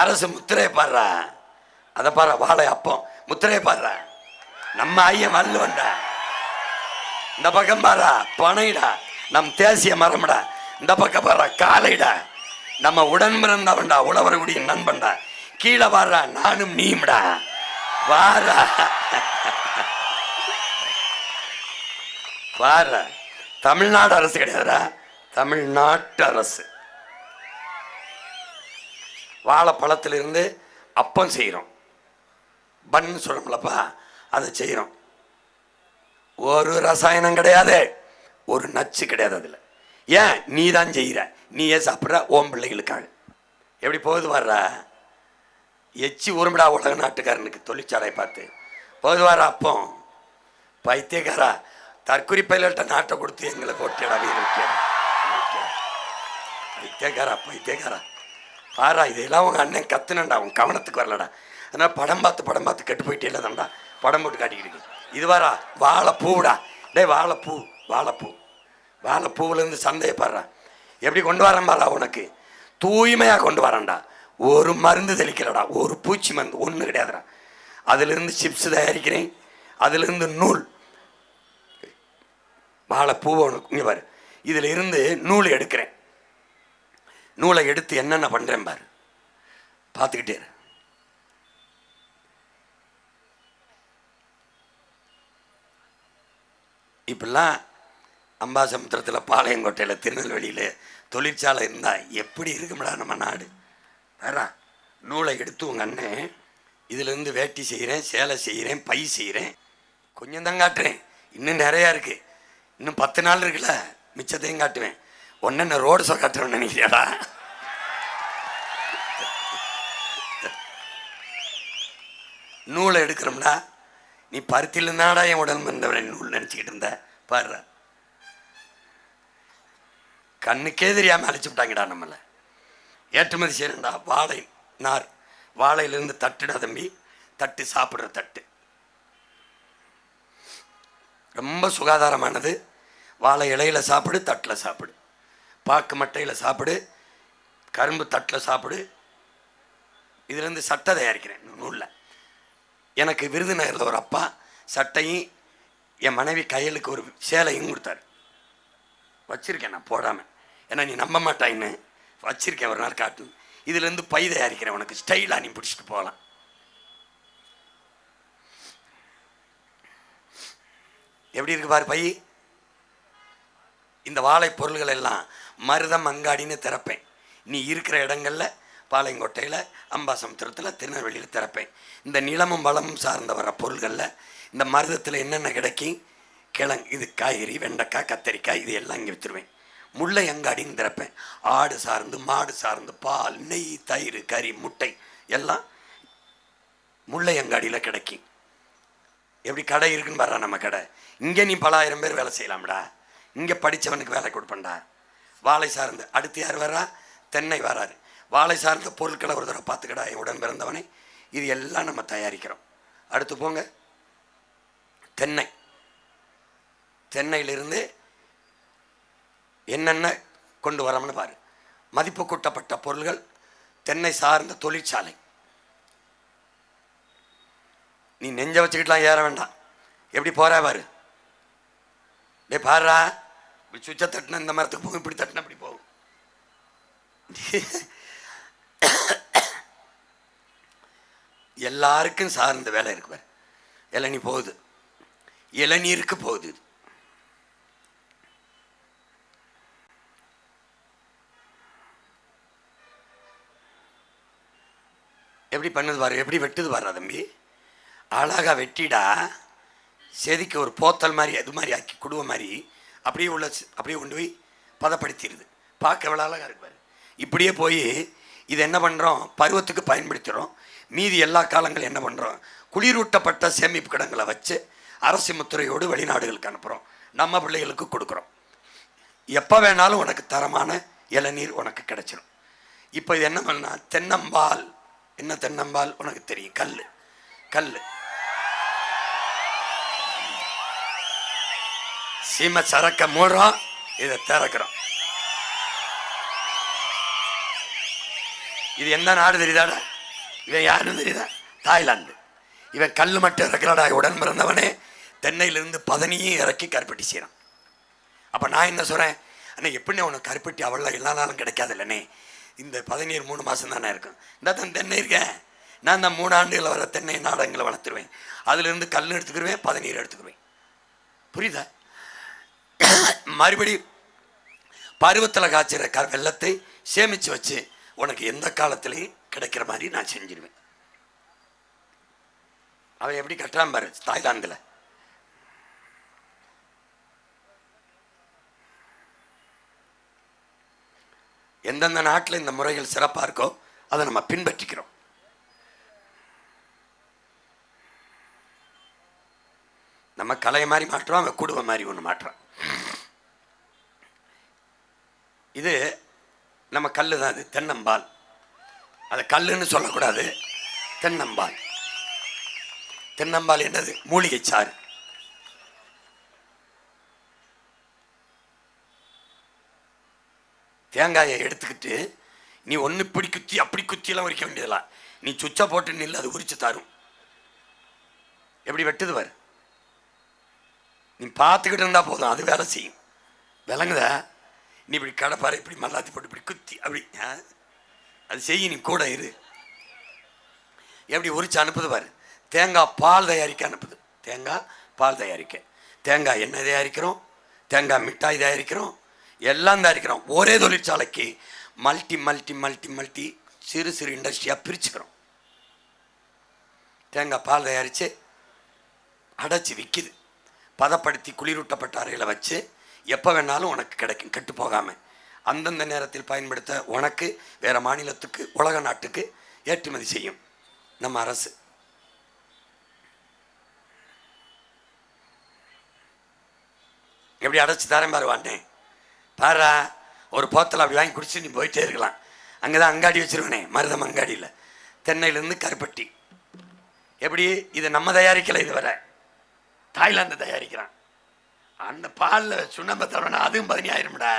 அரசு முத்திரையை பாடுறா, அதை பாரு, வாழை அப்பம் முத்திரையை பாடுறா. நம்ம ஐயன் வல்லுவன்டா. இந்த பக்கம் பாரா பனைடா, நம் தேசிய மரம்டா. இந்த பக்கம் பாரா காலைடா, நம்ம உடன் பிறந்தவன்டா, உழவர்களுடைய நண்பன்டா. கீழே பாடுறா நானும் நீம்டா. பாரா பாரா, தமிழ்நாடு அரசு கிடையாதுடா, தமிழ்நாட்டு அரசு. வாழைப்பழத்திலிருந்து அப்பம் செய்கிறோம், பன் சொல்லப்பா, அதை செய்கிறோம். ஒரு ரசாயனம் கிடையாது, ஒரு நச்சு கிடையாது அதில். ஏன் நீ தான் செய்கிற, நீயே சாப்பிட்ற, ஓம் பிள்ளைகளுக்காக. எப்படி போகுது வர்ற எச்சி உருமிடா உலக நாட்டுக்காரனுக்கு தொழிற்சாலை பார்த்து போகுது வர அப்பம். பைத்தியக்காரா, தற்குறி பயில்கிட்ட நாட்டை கொடுத்து எங்களை போட்டியடா வீரர். பைத்தியக்காரா பாரா, இதெல்லாம் உங்கள் அண்ணன் கத்துனண்டா, உன் கவனத்துக்கு வரலடா. அதனால் படம் பார்த்து கெட்டு போயிட்டே இல்லை தான்டா படம் போட்டு காட்டிக்கிட்டு. இது வாரா வாழைப்பூடா, டே வாழைப்பூவிலேருந்து சந்தையை பாடுறா எப்படி கொண்டு வரேன் பாரா. உனக்கு தூய்மையாக கொண்டு வரேன்டா, ஒரு மருந்து தெளிக்கிறடா, ஒரு பூச்சி மருந்து ஒன்று கிடையாதுடா. அதிலிருந்து சிப்ஸ் தயாரிக்கிறேன், அதிலிருந்து நூல், வாழைப்பூவை உனக்கு இங்கே பாரு, இதில் இருந்து நூல் எடுக்கிறேன். நூலை எடுத்து என்னென்ன பண்ணுறேன் பாரு, பார்த்துக்கிட்டே இரு. இப்பெல்லாம் அம்பாசமுத்திரத்தில், பாளையங்கோட்டையில், திருநெல்வேலியில் தொழிற்சாலை இருந்தால் எப்படி இருக்கும்டா நம்ம நாடு. வேறா நூலை எடுத்து உங்கள் அண்ணன் இதிலேருந்து வேட்டி செய்கிறேன், சேலை செய்கிறேன், பை செய்கிறேன். கொஞ்சம் தான் காட்டுறேன், இன்னும் நிறையா இருக்குது. இன்னும் 10 நாள் இருக்குல்ல, மிச்சத்தையும் காட்டுவேன். ஒன்று ரோடு ஷோ காட்டுறேன்னு நினைக்கிறியாடா? நூலை எடுக்கிறோம்னா நீ பருத்தியிலிருந்தாடா என் உடல் வந்தவரை நூல் நினச்சிக்கிட்டு இருந்த பாரு. கண்ணுக்கே தெரியாமல் அழைச்சி விட்டாங்கடா நம்மளை. ஏற்றுமதி செய்யறா வாழை நார், வாழையிலிருந்து தட்டுடா தம்பி, தட்டு சாப்பிட்ற தட்டு ரொம்ப சுகாதாரமானது. வாழை இலையில் சாப்பிடு, தட்டில் சாப்பிடு, பாக்கு மட்டையில் சாப்பிடு, கரும்பு தட்டில் சாப்பிடு. இதுலேருந்து சட்டை தயாரிக்கிறேன் நூலில். எனக்கு விருதுநகரில் ஒரு அப்பா சட்டையும் என் மனைவி கையலுக்கு ஒரு சேலையும் கொடுத்தாரு. வச்சுருக்கேன் நான் போடாமல், ஏன்னா நீ நம்ப மாட்டாயின்னு வச்சுருக்கேன். ஒரு நாள் காட்டு. இதுலேருந்து பை தயாரிக்கிறேன், உனக்கு ஸ்டைலாக நீ பிடிச்சிட்டு போகலாம். எப்படி இருக்கு பாரு பை. இந்த வாழை பொருள்கள் எல்லாம் மருதம் அங்காடின்னு திறப்பேன். நீ இருக்கிற இடங்களில் பாளையங்கோட்டையில், அம்பாசமுத்திரத்தில், திருநெல்வேலியில் திறப்பேன். இந்த நிலமும் வளமும் சார்ந்த வர பொருள்களில் இந்த மருதத்தில் என்னென்ன கிடைக்கும், கிழங்கு, இது காய்கறி, வெண்டைக்காய், கத்தரிக்காய், இது எல்லாம் இங்கே விற்றுருவேன். முல்லை அங்காடின்னு திறப்பேன். ஆடு சார்ந்து, மாடு சார்ந்து, பால், நெய், தயிர், கறி, முட்டை எல்லாம் முல்லை அங்காடியில் கிடைக்கும். எப்படி கடை இருக்குன்னு பாரு நம்ம கடை. இங்கே நீ பல ஆயிரம் பேர் வேலை செய்யலாம்டா. இங்கே படித்தவனுக்கு வேலை கொடுப்பேன்டா. வாழை சார்ந்து அடுத்து யார் வர்றா? தென்னை வராரு. வாழை சார்ந்த பொருட்களை ஒரு தடவை பார்த்துக்கடா என் உடன் பிறந்தவனே. இது எல்லாம் நம்ம தயாரிக்கிறோம். அடுத்து போங்க, தென்னை. தென்னையிலிருந்து என்னென்ன கொண்டு வரோம்னு பாரு. மதிப்பு கூட்டப்பட்ட பொருள்கள், தென்னை சார்ந்த தொழிற்சாலை. நீ நெஞ்ச வச்சுக்கிட்டுலாம் ஏற வேண்டாம். எப்படி போற பாரு. டே பாருடா, இப்படி சுவிட்சை தட்டின இந்த மரத்துக்கு போகும், இப்படி தட்டின இப்படி போகும். எல்லாருக்கும் சார்ந்த வேலை இருக்கு பாரு. இளநீ போகுது, இளநீருக்கு போகுது. எப்படி பண்ணுது பாரு, எப்படி வெட்டுது பாரு தம்பி. அழகா வெட்டிடா, செதிக்கு ஒரு போத்தல் மாதிரி அது மாதிரி ஆக்கி குடுவை மாதிரி அப்படியே உள்ள அப்படியே கொண்டு போய் பதப்படுத்திடுது. பார்க்க எவ்வளோ அழகாக இருக்கு பாரு. இப்படியே போய் இது என்ன பண்ணுறோம், பருவத்துக்கு பயன்படுத்துகிறோம். மீதி எல்லா காலங்களும் என்ன பண்ணுறோம், குளிரூட்டப்பட்ட சேமிப்பு கிடங்களை வச்சு அரசு முத்திரையோடு வெளிநாடுகளுக்கு அனுப்புகிறோம். நம்ம பிள்ளைகளுக்கு கொடுக்குறோம். எப்போ வேணாலும் உனக்கு தரமான இளநீர் உனக்கு கிடைச்சிடும். இப்போ இது என்ன பண்ணா, தென்னம்பால். என்ன தென்னம்பால் உனக்கு தெரியும்? கல். கல் சீமை சரக்க மூடுறோம், இதை திறக்கிறோம். இது எந்த நாடு தெரியுதாடா? இவன் யாருன்னு தெரியுதா? தாய்லாந்து. இவன் கல் மட்டும் இறக்கிறாடா உடன் பிறந்தவனே. தென்னையிலிருந்து பதனியும் இறக்கி கருப்பட்டி செய்யறான். அப்ப நான் என்ன சொல்றேன், அண்ணா எப்படின்னே உனக்கு கருப்பட்டி அவ்வளோ எல்லா நாளும் கிடைக்காது இல்லைண்ணே. இந்த 17 3 மாதம் தானே இருக்கும். இந்த தான் தென்னை இருக்கேன். நான் இந்த 3 ஆண்டுகளில் வர தென்னை நாடகங்களை வளர்த்துருவேன். அதுலேருந்து கல் எடுத்துக்கிடுவேன், பதநீர் எடுத்துக்குவேன். புரியுதா? மறுபடி பருவத்தில் காய்ச்சிற வெள்ளத்தை சேமித்து வச்சு உனக்கு எந்த காலத்திலையும் கிடைக்கிற மாதிரி நான் செஞ்சிருவேன். அவன் எப்படி கட்டுறான் பாரு தாய்லாந்தில். எந்தெந்த நாட்டில் இந்த முறைகள் சிறப்பாக இருக்கோ அதை நம்ம பின்பற்றிக்கிறோம். நம்ம கலையை மாதிரி மாற்றுறோம், அவன் குடுவை மாதிரி ஒன்று மாற்றுறான். இது நம்ம கல் தான். இது தென்னம்பால். அதை கல்லுன்னு சொல்லக்கூடாது, தென்னம்பால். தென்னம்பால் என்னது? மூலிகை சாறு. தேங்காயை எடுத்துக்கிட்டு நீ ஒன்று இப்படி குத்தி அப்படி குத்தியெல்லாம் உரிக்க வேண்டியதெல்லாம். நீ சுச்சை போட்டு நில்லு, அது உரிச்சு தரும். எப்படி வெட்டுது பாரு. நீ பார்த்துக்கிட்டு இருந்தா போதும், அது வேலை செய்யும். விளங்குதா? நீ இப்படி கடப்பாறை இப்படி மல்லாத்தி போட்டு இப்படி குத்தி அப்படி அது செய்ய, நீ கூட இரு. எப்படி உரிச்சு அனுப்புது பாரு. தேங்காய் பால் தயாரிக்க அனுப்புது. தேங்காய் பால் தயாரிக்க, தேங்காய் எண்ணெய் தயாரிக்கிறோம், தேங்காய் மிட்டாய் தயாரிக்கிறோம், எல்லாம் தயாரிக்கிறோம். ஒரே தொழிற்சாலைக்கு மல்டி மல்டி மல்டி மல்டி சிறு சிறு இண்டஸ்ட்ரியாக பிரிச்சுக்கிறோம். தேங்காய் பால் தயாரித்து அடைச்சி விற்கிது. பதப்படுத்தி குளிரூட்டப்பட்ட அறையில் வச்சு எப்போ வேணாலும் உனக்கு கிடைக்கும், கெட்டு போகாமல். அந்தந்த நேரத்தில் பயன்படுத்த உனக்கு வேறு மாநிலத்துக்கு உலக நாட்டுக்கு ஏற்றுமதி செய்யும் நம்ம அரசு. எப்படி அடைச்சி தரேன் பாரு. வாண்டேன் பாரா, ஒரு போத்தல் அப்படி வாங்கி குடிச்சு நீ போயிட்டே இருக்கலாம். அங்கே தான் அங்காடி வச்சிருவேனே, மருதம் அங்காடியில். தென்னையிலேருந்து கருப்பட்டி. எப்படி இது நம்ம தயாரிக்கலை, இது வர தாய்லாந்து தயாரிக்கிறான். அந்த பாலில் சுண்ணம்பத்தோடனா அதுவும் 10 ஆயிரும்டா.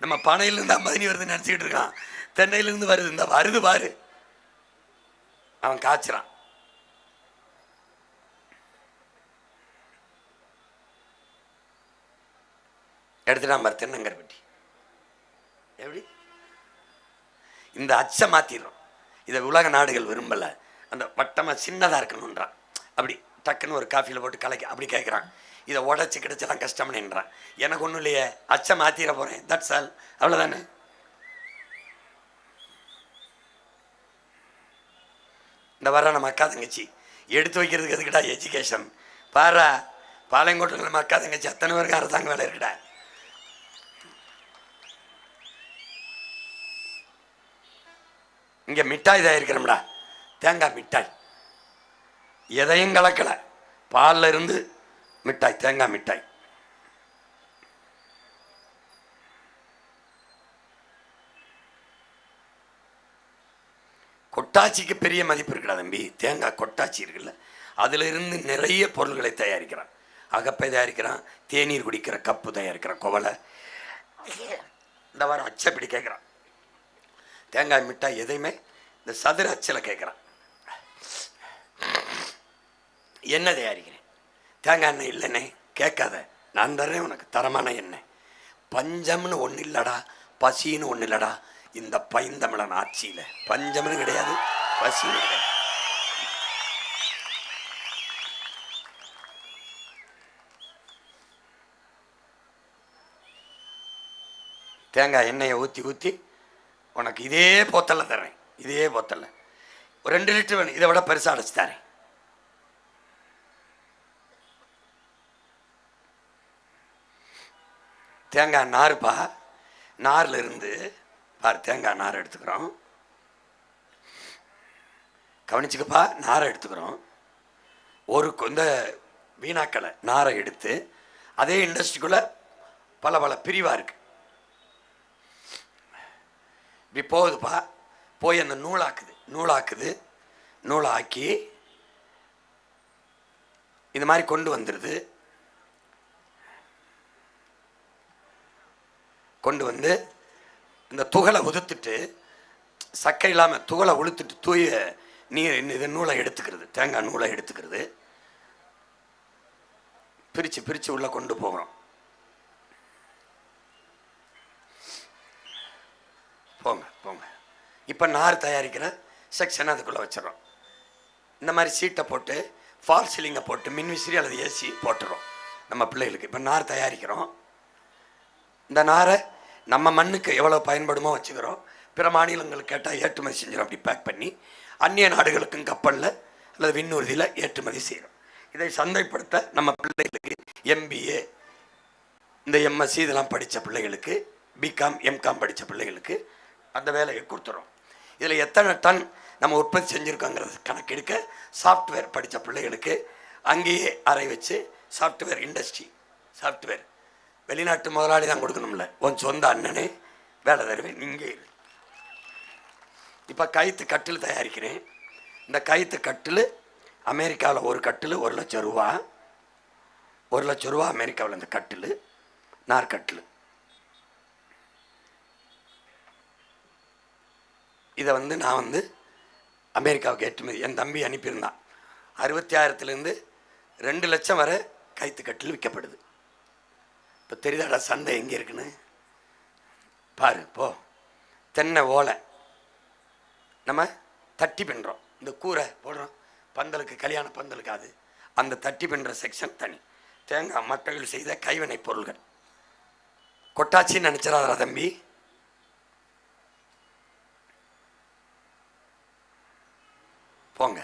நம்ம பனையிலேருந்து 50 வருதுன்னு நினச்சிக்கிட்டு இருக்கான். தென்னையிலேருந்து வருது, இந்த வருது பாரு. அவன் காய்ச்சிறான். எடுத்துட்டான் பாரு தென்னங்கருப்பட்டி. எப்படி இந்த அச்சை மாற்றிடுறோம். இதை உலக நாடுகள் விரும்பலை. அந்த வட்டமாக சின்னதாக இருக்கணுன்றான். அப்படி டக்குன்னு ஒரு காஃபியில் போட்டு கலக்கி அப்படி கேட்குறான். இதை உடச்சி கிடைச்சலாம் கஷ்டம்னுன்றான். எனக்கு ஒன்றும் இல்லையே, அச்சை மாற்றிட போகிறேன், தட்ஸ் ஆல், அவ்வளோதானே. இந்த வர நம்ம அக்கா தங்கச்சி எடுத்து வைக்கிறதுக்கு எதுக்குடா எஜுகேஷன் பாரா. பாளையங்கோட்டில் நம்ம அக்கா தங்கச்சி அத்தனை பேருக்கு அரசாங்க வேலை இருக்குடா. இங்கே மிட்டாய் தயாரிக்கிறோம்டா, தேங்காய் மிட்டாய். எதையும் கலக்கலை, பால்ல இருந்து மிட்டாய், தேங்காய் மிட்டாய். கொட்டாச்சிக்கு பெரிய மதிப்பு இருக்குடா தம்பி. தேங்காய் கொட்டாச்சி இருக்குல்ல, அதுல இருந்து நிறைய பொருள்களை தயாரிக்கிறான். அகப்பை தயாரிக்கிறான், தேநீர் குடிக்கிற கப்பு தயாரிக்கிறான், குவளை. இந்த வாரம் அச்சப்படி கேட்குறான். தேங்காய் மிட்டாய் எதையுமே இந்த சதுர அச்சில் கேட்குறான். என்ன தயாரிக்கிறேன்? தேங்காய் எண்ணெய் இல்லைண்ணே. கேட்காத, நான் தர்றேன் உனக்கு தரமான எண்ணெய். பஞ்சம்னு ஒன்று இல்லடா, பசின்னு ஒன்று இல்லடா. இந்த பைந்தமிழன் ஆட்சியில் பஞ்சம்னு கிடையாது, பசின்னு கிடையாது. தேங்காய் எண்ணெயை ஊற்றி ஊற்றி உனக்கு இதே போத்தல்ல தர்றேன், இதே போத்தல்ல ஒரு 2 லிட்டர் வேணும், இதை விட பெருசாக அடைச்சி தரேன். தேங்காய் நார்ப்பா, நாரில் இருந்து பாரு, தேங்காய் நார் எடுத்துக்கிறோம். கவனிச்சுக்கப்பா, நாரை எடுத்துக்கிறோம். ஒரு இந்த வீணாக்களை நாரை எடுத்து அதே இண்டஸ்ட்ரிக்குள்ளே பல பல பிரிவாக இருக்கு. இப்படி போகுதுப்பா, போய் அந்த நூலாக்குது, நூலாக்கி இந்த மாதிரி கொண்டு வந்துடுது. கொண்டு வந்து இந்த துகளை உதுத்துட்டு, சக்கை இல்லாமல் துகளை உளுத்துட்டு தூய நீர் இது நூலை எடுத்துக்கிறது, தேங்காய் நூலை எடுத்துக்கிறது. பிரித்து பிரித்து உள்ளே கொண்டு போகிறோம். போங்க போங்க. இப்போ நார் தயாரிக்கிற செக்ஷன் அதுக்குள்ளே வச்சிடறோம். இந்த மாதிரி சீட்டை போட்டு, ஃபால் சீலிங்கை போட்டு, மின்விசிறி அல்லது ஏசி போட்டுறோம் நம்ம பிள்ளைகளுக்கு. இப்போ நார் தயாரிக்கிறோம். இந்த நாரை நம்ம மண்ணுக்கு எவ்வளோ பயன்படுமோ வச்சுக்கிறோம். பிற மாநிலங்களுக்கு கேட்டால் ஏற்றுமதி செஞ்சிடும். அப்படி பேக் பண்ணி அந்நிய நாடுகளுக்கும் கப்பலில் அல்லது விண்ணூர்தியில் ஏற்றுமதி செய்கிறோம். இதை சந்தைப்படுத்த நம்ம பிள்ளைகளுக்கு MBA, இந்த MSc இதெல்லாம் படித்த பிள்ளைகளுக்கு, BCom MCom படித்த பிள்ளைகளுக்கு அந்த வேலையை கொடுத்துறோம். இதில் எத்தனை டன் நம்ம உற்பத்தி செஞ்சுருக்கோங்கிறது கணக்கெடுக்க சாஃப்ட்வேர் படித்த பிள்ளைகளுக்கு அங்கேயே அறை வச்சு சாஃப்ட்வேர் இண்டஸ்ட்ரி, சாஃப்ட்வேர் வெளிநாட்டு முதலாளி தான் கொடுக்கணும்ல, உன் சொந்த அண்ணனே வேலை தருவேன் நீங்கள். இப்போ கயிற்று கட்டில் தயாரிக்கிறேன். இந்த கயிற்று கட்டில் அமெரிக்காவில் ஒரு கட்டில் ₹1,00,000. ₹1,00,000 அமெரிக்காவில் இந்த கட்டில், நார்கட்டில். இதை நான் அமெரிக்காவுக்கு ஏற்றுமதி என் தம்பி அனுப்பியிருந்தான். 66,000 2 லட்சம் வரை கயிற்று கட்டில் விற்கப்படுது. இப்போ தெரியுதாடா சந்தை எங்கே இருக்குன்னு பாரு. போ, தென்னை ஓலை நம்ம தட்டி பின்னுறோம், இந்த கூரை போடுறோம் பந்தலுக்கு, கல்யாண பந்தலுக்கு. அது அந்த தட்டி பின்னுற செக்ஷன் தனி. தேங்காய் மட்டைகள் செய்த கைவினை பொருள்கள். கொட்டாச்சின்னு நினச்சிடாதா தம்பி. போங்க.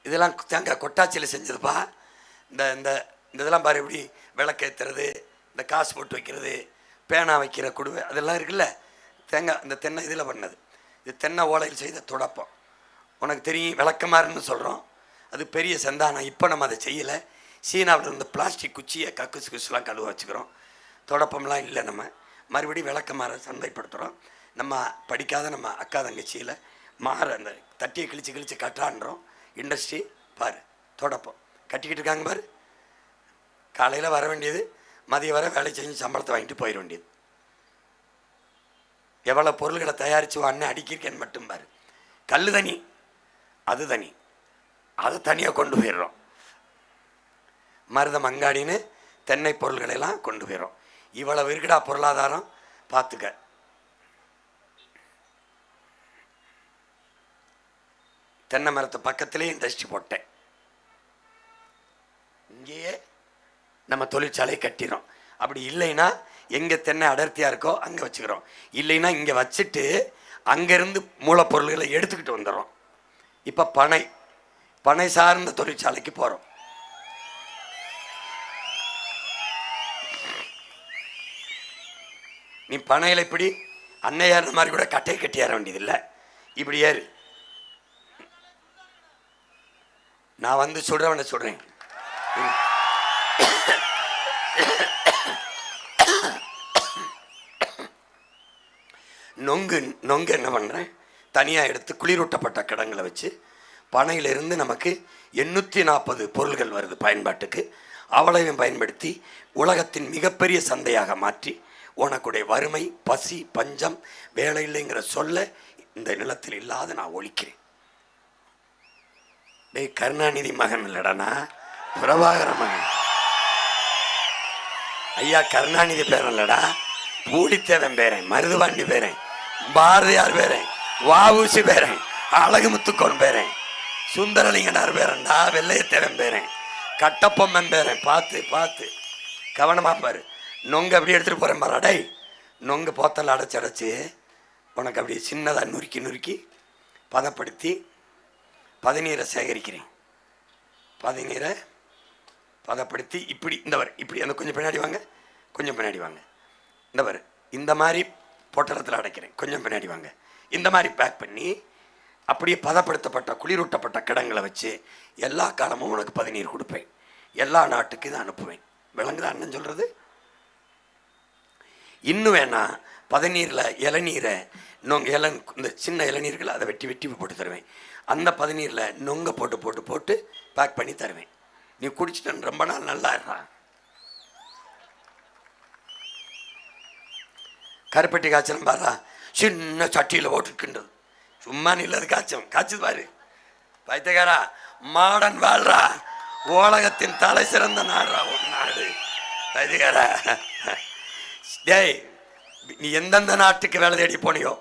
இதெல்லாம் தேங்காய் கொட்டாச்சியில் செஞ்சதுப்பா. இந்த இந்த இதெல்லாம் பாரு, எப்படி விளக்கேற்றுறது, இந்த காசு போட்டு வைக்கிறது, பேனா வைக்கிற குடுவை, அதெல்லாம் இருக்குல்ல, தேங்காய் இந்த தென்னை இதில் பண்ணது. இது தென்னை ஓலையில் செய்த துடப்பம். உனக்கு தெரியும் விளக்கமாறுன்னு சொல்கிறோம், அது பெரிய சந்தானம். இப்போ நம்ம அதை செய்யலை. சீனாவில் இருந்த பிளாஸ்டிக் குச்சியை குச்சிலாம் கழுவ வச்சுக்கிறோம். தொடப்பம்லாம் இல்லை. நம்ம மறுபடியும் விளக்கமாற சந்தைப்படுத்துகிறோம். நம்ம படிக்காத நம்ம அக்கா தங்கச்சியில் மாற அந்த தட்டியை கிழிச்சு கட்டான்றோம். இண்டஸ்ட்ரி பாரு, தொடப்பம் கட்டிக்கிட்டு இருக்காங்க பாரு. காலையில் வர வேண்டியது, மதியம் வர வேலை செஞ்சு சம்பளத்தை வாங்கிட்டு போயிட வேண்டியது. எவ்வளோ பொருள்களை தயாரித்து அண்ணன் அடிக்கிருக்கேன்னு மட்டும் பாரு. கல் தனி, அது தனி, அதை தனியாக கொண்டு போயிடுறோம். மருதம் அங்காடின்னு தென்னை பொருள்களெல்லாம் கொண்டு போயிடும். இவ்வளவு இருக்குடா பொருளாதாரம், பார்த்துக்க. தென்னை மரத்து பக்கத்திலே இண்டஸ்ட்ரி போட்டேன். இங்கேயே நம்ம தொழிற்சாலை கட்டிடும். அப்படி இல்லைன்னா எங்கே தென்னை அடர்த்தியாக இருக்கோ அங்கே வச்சுக்கிறோம். இல்லைன்னா இங்கே வச்சுட்டு அங்கேருந்து மூலப்பொருள்களை எடுத்துக்கிட்டு வந்துடுறோம். இப்போ பனை சார்ந்த தொழிற்சாலைக்கு போகிறோம். நீ பனையில் இப்படி அன்னை ஏறுற மாதிரி கூட கட்டையை கட்டி ஏற வேண்டியதில்லை, இப்படி ஏறு. நான் வந்து சொல்றவனை சொல்றேன். நொங்கு என்ன பண்ணுறேன், தனியாக எடுத்து குளிரூட்டப்பட்ட கிடங்களை வச்சு பனையிலிருந்து நமக்கு 840 பொருள்கள் வருது பயன்பாட்டுக்கு. அவ்வளவையும் பயன்படுத்தி உலகத்தின் மிகப்பெரிய சந்தையாக மாற்றி உனக்குடைய வறுமை, பசி, பஞ்சம், வேலை இல்லைங்கிற சொல்ல இந்த நிலத்தில் இல்லாத நான் ஒழிக்கிறேன். டேய், கருணாநிதி மகன் இல்லடனா, பிரபாகர மகன். ஐயா கருணாநிதி பேரன் இல்லடா, பூலித்தேவன் பேரன், மருதுபாண்டி பேரன், பாரதியார் பேரன், வஉசி பேரன், அழகுமுத்துக்கோன் பேரன், சுந்தரலிங்கனார் பேரன்டா, வெள்ளையத்தேவன் பேரன், கட்டப்பொம்மன் பேரன். பார்த்து பார்த்து கவனமா பாரு. நொங்கு அப்படி எடுத்துட்டு போறேன் பாரு. டேய், நொங்கு போத்தல் அடைச்சி உனக்கு அப்படியே சின்னதாக நுறுக்கி நுறுக்கி பதப்படுத்தி பதநீரை சேகரிக்கிறேன். பதநீரை பதப்படுத்தி இப்படி இப்படி அந்த கொஞ்சம் பின்னாடி வாங்க, கொஞ்சம் பின்னாடி வாங்க. இந்த மாதிரி பொட்டலத்தில் அடைக்கிறேன். கொஞ்சம் பின்னாடி வாங்க. இந்த மாதிரி பேக் பண்ணி அப்படியே பதப்படுத்தப்பட்ட குளிரூட்டப்பட்ட கிடங்களை வச்சு எல்லா காலமும் உனக்கு பதநீர் கொடுப்பேன். எல்லா நாட்டுக்கு இதை அனுப்புவேன். விளங்குதா அண்ணன் சொல்றது? இன்னும் வேணா பதநீரில் இளநீரை இந்த சின்ன இளநீர்களை அதை வெட்டி வெட்டி போட்டு தருவேன். அந்த பதநீரில் நொங்க போட்டு போட்டு போட்டு பேக் பண்ணி தருவேன். நீ குடிச்சிட்டு ரொம்ப நாள் நல்லா இருறா. கருப்பட்டி காய்ச்சலும் பாரா, சின்ன சட்டியில் போட்டுருக்கின்றது. சும்மா நில்லது காய்ச்சது பாரு. பைத்தியக்காரா, மாடன் வாழ்றா, உலகத்தின் தலை சிறந்த நாடுறா ஒரு நாடு. பைத்தியக்காரா, டேய், நீ எந்தெந்த நாட்டுக்கு வேலை தேடி போனியோ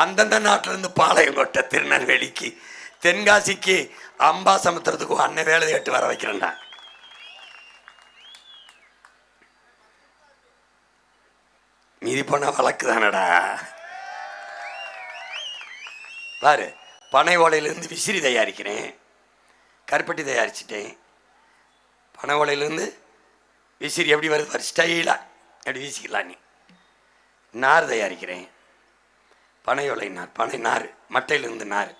அந்தந்த நாட்டிலேருந்து பாளையங்கோட்டை, திருநெல்வேலிக்கு, தென்காசிக்கு, அம்பாசமுத்திரத்துக்கும் அன்னை வேலை தேட்டு வர வைக்கிறேன்டா. மீதி போன வழக்கு தானடா. பாரு, பனை ஓலையிலேருந்து விசிறி தயாரிக்கிறேன், கருப்பட்டி தயாரிச்சிட்டேன். பனை ஓலையிலேருந்து விசிறி எப்படி வருது பாரு, ஸ்டைலாக எப்படி வீசிக்கலாம். நீ நார் தயாரிக்கிறேன், பனை ஓலை நார், பனை நார், மட்டையிலேருந்து நார்.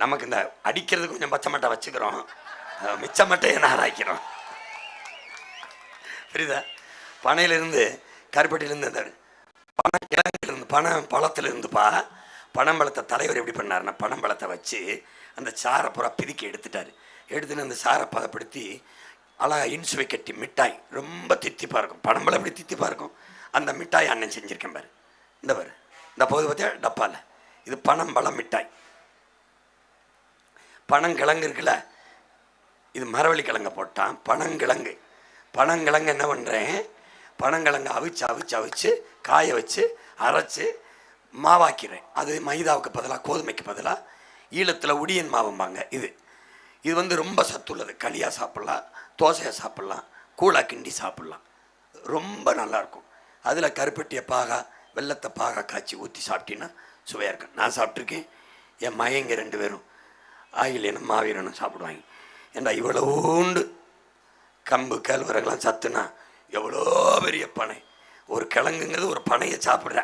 நமக்கு இந்த அடிக்கிறது கொஞ்சம் பச்சை மட்டை வச்சுக்கிறோம், மிச்ச மட்டையை நார் ஆக்கிறோம். புரியுதா? பனையிலிருந்து கருப்பட்டியிலேருந்து இந்த பனை கிழங்கிலிருந்து பனை பழத்திலிருந்துப்பா. பனம்பழத்தை தலைவர் எப்படி பண்ணார்னா, பனம்பழத்தை வச்சு அந்த சாரை பூரா பிதுக்கி எடுத்துட்டார். எடுத்துன்னு அந்த சாரை பதப்படுத்தி அழகாக இன்சுவை கட்டி மிட்டாய் ரொம்ப தித்திப்பாக இருக்கும். பனம்பழம் எப்படி தித்திப்பாக இருக்கும், அந்த மிட்டாய் அண்ணன் செஞ்சுருக்கேன் பாரு. பாரு, இந்த போது பார்த்தியா டப்பாவில், இது பனம்பழம் மிட்டாய். பனங்கிழங்கு இருக்குல்ல, இது மரவள்ளி கிழங்க போட்டான். பனங்கிழங்கு என்ன பண்ணுறேன், பனங்கிழங்கு அவிச்சு அவிச்சு அவிச்சு காய வச்சு அரைச்சி மாவாக்கிறேன். அது மைதாவுக்கு பதிலாக, கோதுமைக்கு பதிலாக ஈழத்தில் உடியன் மாவும்பாங்க. இது வந்து ரொம்ப சத்துள்ளது. களியாக சாப்பிட்லாம், தோசையை சாப்பிட்லாம், கூழா கிண்டி சாப்பிட்லாம், ரொம்ப நல்லாயிருக்கும். அதில் கருப்பட்டியை பாகா, வெள்ளத்தை பாகா காய்ச்சி ஊற்றி சாப்பிட்டீங்கன்னா சுவையாக இருக்கும். நான் சாப்பிட்ருக்கேன். என் மயங்க 2 பேரும் ஆயிலேனும் மாவீரனும் சாப்பிடுவாங்க. ஏண்டா இவ்வளோண்டு கம்பு கேழ்வரகுலாம் சத்துனா எவ்வளோ பெரிய பனை. ஒரு கிழங்குங்கிறது ஒரு பனையை சாப்பிட்ற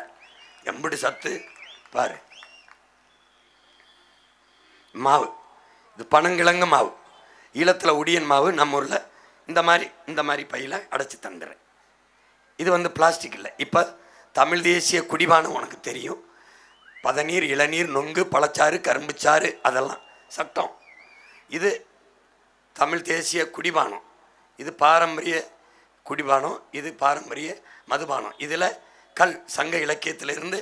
எம்படி சத்து பாரு. மாவு, இது பனங்கிழங்கு மாவு, ஈழத்தில் உடியன் மாவு. நம்ம ஊரில் இந்த மாதிரி பையில் அடைச்சி தந்துடுறேன். இது வந்து பிளாஸ்டிக் இல்லை. இப்போ தமிழ் தேசிய குடிபானம் உனக்கு தெரியும். பதநீர், இளநீர், நொங்கு, பழச்சாறு, கரும்புச்சாறு அதெல்லாம் சட்டம். இது தமிழ் தேசிய குடிபானம், இது பாரம்பரிய குடிபானம், இது பாரம்பரிய மதுபானம். இதில் கல், சங்க இலக்கியத்திலிருந்து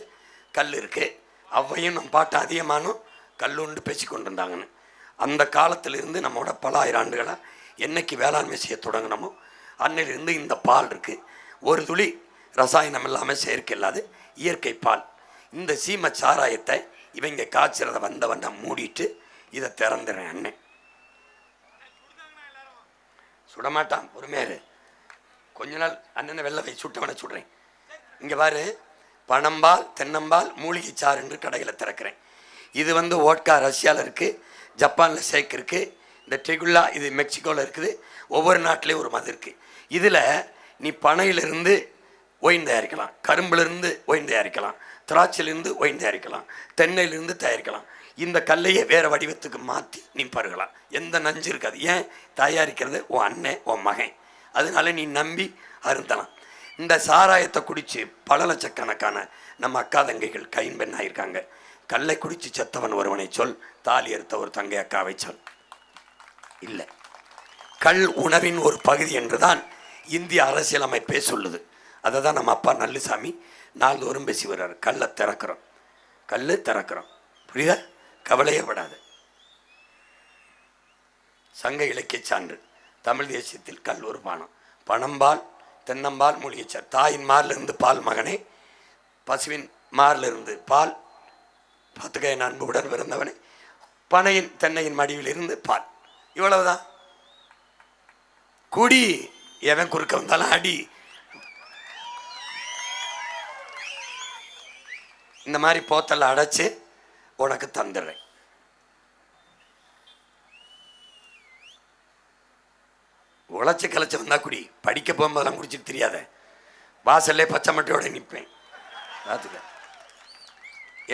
கல் இருக்குது. அவ்வையும் நம் பாட்டு அதிகமானும் கல்லுண்டு பேசி கொண்டு இருந்தாங்கன்னு. அந்த காலத்திலிருந்து நம்மளோட பல ஆயிரம் ஆண்டுகளாக என்னைக்கு வேளாண்மை செய்ய தொடங்கினமோ அன்னையிலிருந்து இந்த பால் இருக்குது. ஒரு துளி ரசாயனம் இல்லாமல் செயற்கை இல்லாது இயற்கை பால். இந்த சீம சாராயத்தை இவங்க காய்ச்சறதை வந்தவன் மூடிட்டு இதை திறந்துடுறேன். அண்ணன் சுடமாட்டான், பொறுமையாரு. கொஞ்ச நாள் அண்ணனை வெள்ளை வை, சுட்டவனை சுடுறேன். இங்கே பாரு, பனம்பால், தென்னம்பால், மூலிகை சாறு என்று கடையில் திறக்கிறேன். இது வந்து ஓட்கா ரஷ்யாவில் இருக்குது, ஜப்பானில் சேக் இருக்குது, இந்த டெகுல்லா இது மெக்சிகோவில் இருக்குது. ஒவ்வொரு நாட்டிலையும் ஒரு மது இருக்குது. இதில் நீ பனையிலிருந்து ஒயின் தயாரிக்கலாம், கரும்பிலிருந்து ஒயின் தயாரிக்கலாம், திராட்சையிலிருந்து ஒயின் தயாரிக்கலாம், தென்னையிலிருந்து தயாரிக்கலாம். இந்த கல்லையே வேறு வடிவத்துக்கு மாற்றி நீ பருகலாம், எந்த நஞ்சு இருக்காது. ஏன் தயாரிக்கிறது உன் அண்ணன் உன் மகன், அதனால நீ நம்பி அருந்தலாம். இந்த சாராயத்தை குடித்து பல லட்சக்கணக்கான நம்ம அக்கா தங்கைகள் கைம்பெண் ஆயிருக்காங்க. கல்லை குடித்து செத்தவன் ஒருவனை சொல், தாலி எடுத்த ஒரு தங்கை அக்காவை சொல். இல்லை, கல் உணவின் ஒரு பகுதி என்றுதான் இந்திய அரசியலமைப்பே சொல்லுது. அதை தான் நம்ம அப்பா நல்லுசாமி நாள்தோறும் பேசி வர்றாரு. கல்லை திறக்கிறோம், கல் திறக்கிறோம், புரியுதா? கவலையே படாது. சங்க இலக்கிய சான்று, தமிழ் தேசியத்தில் கல் ஒரு பானம். பணம்பால் தென்னம்பால் மூலிகைச்சார். தாயின் மாரிலிருந்து பால் மகனே, பசுவின் மாரிலிருந்து பால், பத்துகைய அன்புடன் பிறந்தவனே, பனையின் தென்னையின் மடிவில் இருந்து பால். இவ்வளவுதான். குடி, எவன் குறுக்க வந்தாலும் அடி. இந்த மாதிரி போத்தல்ல அடைச்சு உனக்கு தந்துடுறேன். உழைச்சி கிளச்சி வந்தா குடி. படிக்க போகும்போதெல்லாம் குடிச்சிட்டு தெரியாத. வாசல்லே பச்சை மட்டையோட நிற்பேன். பார்த்துக்க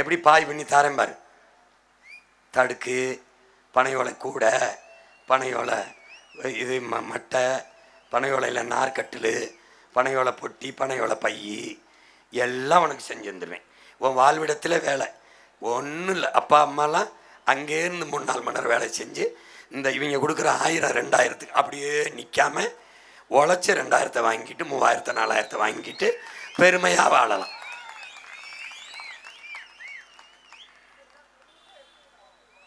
எப்படி பாய் பண்ணி தாரேன் பாரு. தடுக்கு, பனையோலை கூடை, பனையோலை இது மட்டை, பனையோலையில் நார்கட்டில், பனையோலை பொட்டி, பனையோலை பை எல்லாம் உனக்கு செஞ்சு வந்துடுவேன். உன் வாழ்விடத்தில் வேலை ஒன்றும் இல்லை. அப்பா அம்மாலாம் அங்கேருந்து 3-4 மணி நேரம் வேலை செஞ்சு இந்த இவங்க கொடுக்குற 1000-2000 அப்படியே நிற்காம உழைச்சி 2000 வாங்கிட்டு 3000-4000 வாங்கிட்டு பெருமையாக வாழலாம்.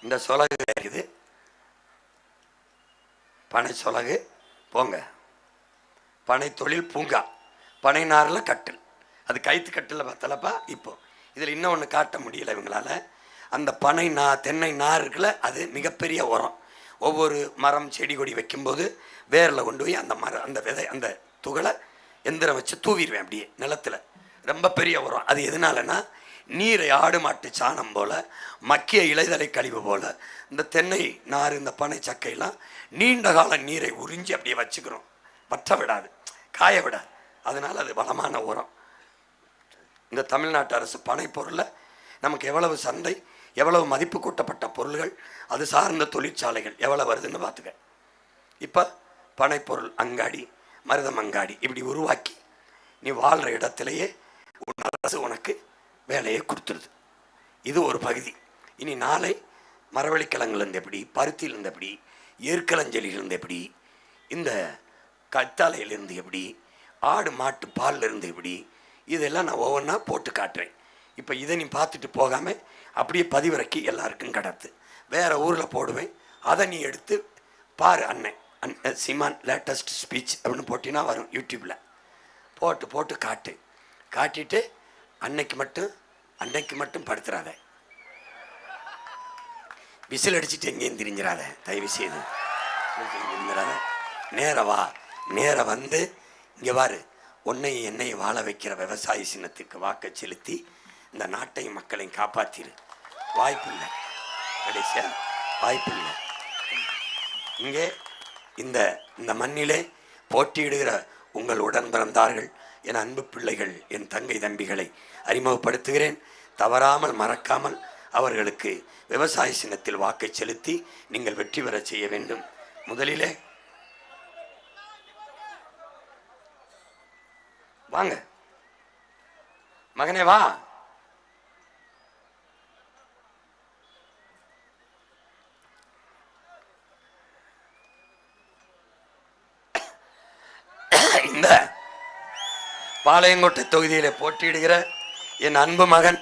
இந்த சொலகு இருக்குது, பனை சொலகு போங்க, பனை தொழில் பூங்கா, பனை நாரில் கட்டில், அது கைத்து கட்டில் பார்த்தலப்பா. இப்போ இதில் இன்னும் ஒன்று காட்ட முடியல இவங்களால. அந்த பனை தென்னை நார் இருக்குல்ல, அது மிகப்பெரிய உரம். ஒவ்வொரு மரம் செடி கொடி வைக்கும்போது வேரில் கொண்டு போய் அந்த மரம் அந்த விதை அந்த துகளை எந்திரம் வச்சு தூவிடுவேன் அப்படியே நிலத்தில். ரொம்ப பெரிய உரம். அது எதனாலனா, நீரை ஆடு மாட்டு சாணம் போல், மக்கிய இலைதலை கழிவு போல் இந்த தென்னை நார் இந்த பனை சக்கையெல்லாம் நீண்ட கால நீரை உறிஞ்சி அப்படியே வச்சுக்கிறோம். வற்ற விடாது, காய விடாது. அதனால் அது வளமான உரம். இந்த தமிழ்நாட்டு அரசு பனை பொருளை நமக்கு எவ்வளவு சந்தை, எவ்வளவு மதிப்பு கூட்டப்பட்ட பொருள்கள், அது சார்ந்த தொழிற்சாலைகள் எவ்வளோ வருதுன்னு பார்த்துக்க. இப்போ பனைப்பொருள் அங்காடி, மருதம் அங்காடி இப்படி உருவாக்கி நீ வாழ்கிற இடத்துலையே உன் அரசு உனக்கு வேலையை கொடுத்துருது. இது ஒரு பகுதி. இனி நாளை மரவள்ளிக்கிழங்குலேருந்து எப்படி, பருத்தியிலேருந்து எப்படி, ஏற்களஞ்சலியிலேருந்து எப்படி, இந்த கத்தாழையிலேருந்து எப்படி, ஆடு மாட்டு பால்லேருந்து எப்படி, இதெல்லாம் நான் ஒவ்வொன்றா போட்டு காட்டுறேன். இப்போ இதை நீ பார்த்துட்டு போகாமல் அப்படியே பதிவிறக்கி எல்லாருக்கும் கடத்து. வேறு ஊரில் போடுவேன், அதை நீ எடுத்து பாரு. அண்ணன் சீமான் லேட்டஸ்ட் ஸ்பீச் அப்படின்னு போட்டினா வரும் யூடியூப்பில். போட்டு காட்டிட்டு அன்னைக்கு மட்டும் படுத்துறாத, விசில் அடிச்சுட்டு எங்கேயும் திரிஞ்சிடாத, தயவு செய்து திரிஞ்சிடாத. நேர வந்து இங்கே வாரு. உன்னையும் என்னையும் வாழ வைக்கிற விவசாய சின்னத்துக்கு வாக்கை செலுத்தி இந்த நாட்டையும் மக்களையும் காப்பாற்றிரு. வாய்ப்பில்லை, கடைசியா வாய்ப்பில்லை. இங்கே இந்த மண்ணிலே போட்டியிடுகிற உங்கள் உடன் பிறந்தார்கள், என் அன்பு பிள்ளைகள், என் தங்கை தம்பிகளை அறிமுகப்படுத்துகிறேன். தவறாமல் மறக்காமல் அவர்களுக்கு விவசாய சின்னத்தில் வாக்கை செலுத்தி நீங்கள் வெற்றி பெற செய்ய வேண்டும். முதலிலே வாங்க மகனே, வா. இந்த பாளையங்கோட்டை தொகுதியிலே போட்டியிடுகிற என் அன்பு மகன்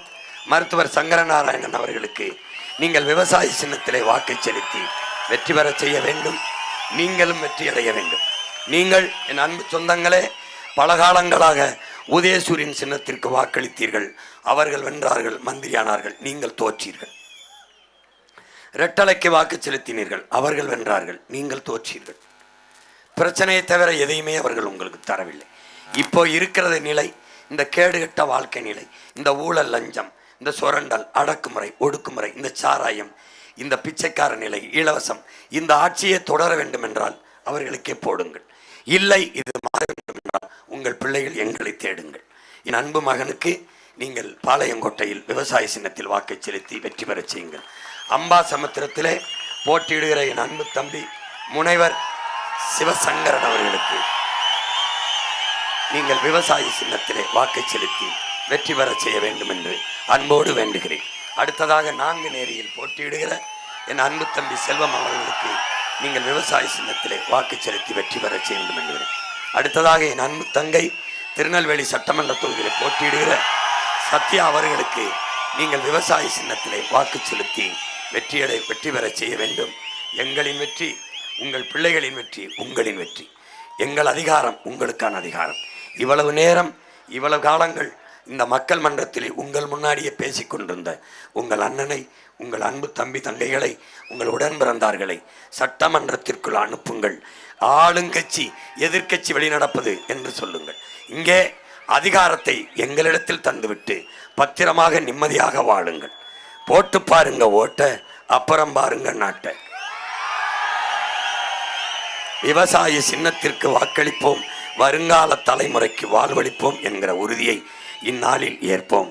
மருத்துவர் சங்கரநாராயணன் அவர்களுக்கு நீங்கள் விவசாய சின்னத்திலே வாக்கை செலுத்தி வெற்றி பெற செய்ய வேண்டும். நீங்களும் வெற்றி அடைய வேண்டும். நீங்கள் என் அன்பு சொந்தங்களே பல காலங்களாக உதயசூரியன் சின்னத்திற்கு வாக்களித்தீர்கள். அவர்கள் வென்றார்கள், மந்திரியானார்கள், நீங்கள் தோற்றீர்கள். ரெட்டலைக்கு வாக்கு செலுத்தினீர்கள், அவர்கள் வென்றார்கள், நீங்கள் தோற்றீர்கள். பிரச்சனையை தவிர எதையுமே அவர்கள் உங்களுக்கு தரவில்லை. இப்போ இருக்கிறது நிலை, இந்த கேடுகட்ட வாழ்க்கை நிலை, இந்த ஊழல், லஞ்சம், இந்த சுரண்டல், அடக்குமுறை, ஒடுக்குமுறை, இந்த சாராயம், இந்த பிச்சைக்கார நிலை, இலவசம், இந்த ஆட்சியை தொடர வேண்டும் என்றால் அவர்களுக்கே போடுங்கள். இல்லை இது மாற வேண்டும் என்றால் உங்கள் பிள்ளைகள் எங்களை தேடுங்கள். என் அன்பு மகனுக்கு நீங்கள் பாளையங்கோட்டையில் விவசாய சின்னத்தில் வாக்கை செலுத்தி வெற்றி பெறச் செய்யுங்கள். அம்பாசமுத்திரத்திலே போட்டியிடுகிற என் அன்பு தம்பி முனைவர் சிவசங்கரன் அவர்களுக்கு நீங்கள் விவசாய சின்னத்திலே வாக்கை செலுத்தி வெற்றி பெறச் செய்ய வேண்டும் என்று அன்போடு வேண்டுகிறேன். அடுத்ததாக நாங்குநேரியில் போட்டியிடுகிற என் அன்பு தம்பி செல்வம் அவர்களுக்கு நீங்கள் விவசாய சின்னத்திலே வாக்கு செலுத்தி வெற்றி பெறச் செய்ய வேண்டும் என்கிறேன். அடுத்ததாக என் அன்பு தங்கை திருநெல்வேலி சட்டமன்ற தொகுதியில் போட்டியிடுகிற சத்யா அவர்களுக்கு நீங்கள் விவசாய சின்னத்திலே வாக்கு செலுத்தி வெற்றி பெறச் செய்ய வேண்டும். எங்களின் வெற்றி உங்கள் பிள்ளைகளின் வெற்றி, உங்களின் வெற்றி. எங்கள் அதிகாரம் உங்களுக்கான அதிகாரம். இவ்வளவு நேரம் இவ்வளவு காலங்கள் இந்த மக்கள் மன்றத்திலே உங்கள் முன்னாடியே பேசிக் கொண்டிருந்த உங்கள் அண்ணனை, உங்கள் அன்பு தம்பி தங்கைகளை, உங்கள் உடன் பிறந்தார்களை சட்டமன்றத்திற்குள் அனுப்புங்கள். ஆளுங்கட்சி எதிர்க்கட்சி வெளிநடப்பது என்று சொல்லுங்கள். இங்கே அதிகாரத்தை எங்களிடத்தில் தந்துவிட்டு பத்திரமாக நிம்மதியாக வாழுங்கள். போட்டு பாருங்க ஓட்ட, அப்புறம் பாருங்க நாட்டை. விவசாய சின்னத்திற்கு வாக்களிப்போம், வருங்கால தலைமுறைக்கு வாழ்வளிப்போம் என்கிற உறுதியை இந்நாளில் ஏற்போம்.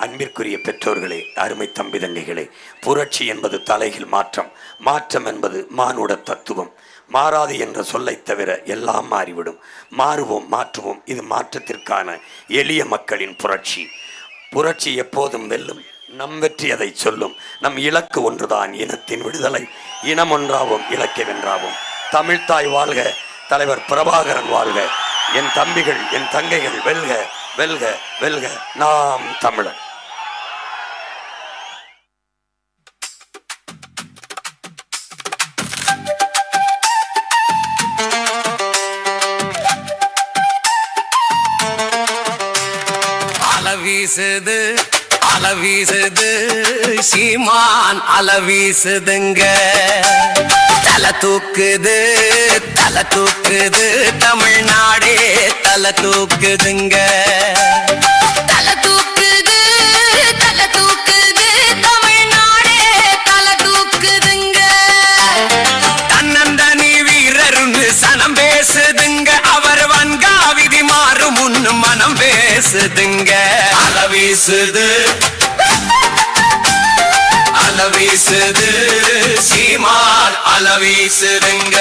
அன்பிற்குரிய பெற்றோர்களே, அருமை தம்பி தங்கைகளே, புரட்சி என்பது தலைகீழ் மாற்றம், மாற்றம் என்பது மானுட தத்துவம். மாறாது என்ற சொல்லை தவிர எல்லாம் மாறிவிடும். மாறுவோம், மாற்றுவோம். இது மாற்றத்திற்கான எளிய மக்களின் புரட்சி. புரட்சி எப்போதும் வெல்லும். நம் வெற்றி அதை சொல்லும். நம் இலக்கு ஒன்றுதான், இனத்தின் விடுதலை. இனம் ஒன்றாவோம், இலக்கை வென்றாவோம். தமிழ்தாய் வாழ்க, தலைவர் பிரபாகரன் வாழ்க. என் தம்பிகள், என் தங்கைகள் வெல்க, வெல்க, வெல்க. நாம் தமிழர். அலவீசுது அலவீசுது சீமான் அலவீசுதுங்க. தலை தூக்குது தலை தூக்குது தமிழ்நாடே தலை தூக்குதுங்க. தலை தூக்குது தலை தூக்குது தமிழ்நாடே தலை தூக்குதுங்க. தன்னந்தனி வீரருன்னு சனம் பேசுதுங்க. அவர் வன்காவிதி மாறும் முன்னு மனம் பேசுதுங்க. அலவீசுது அலவீசுது சீமான் அலவீசுதுங்க.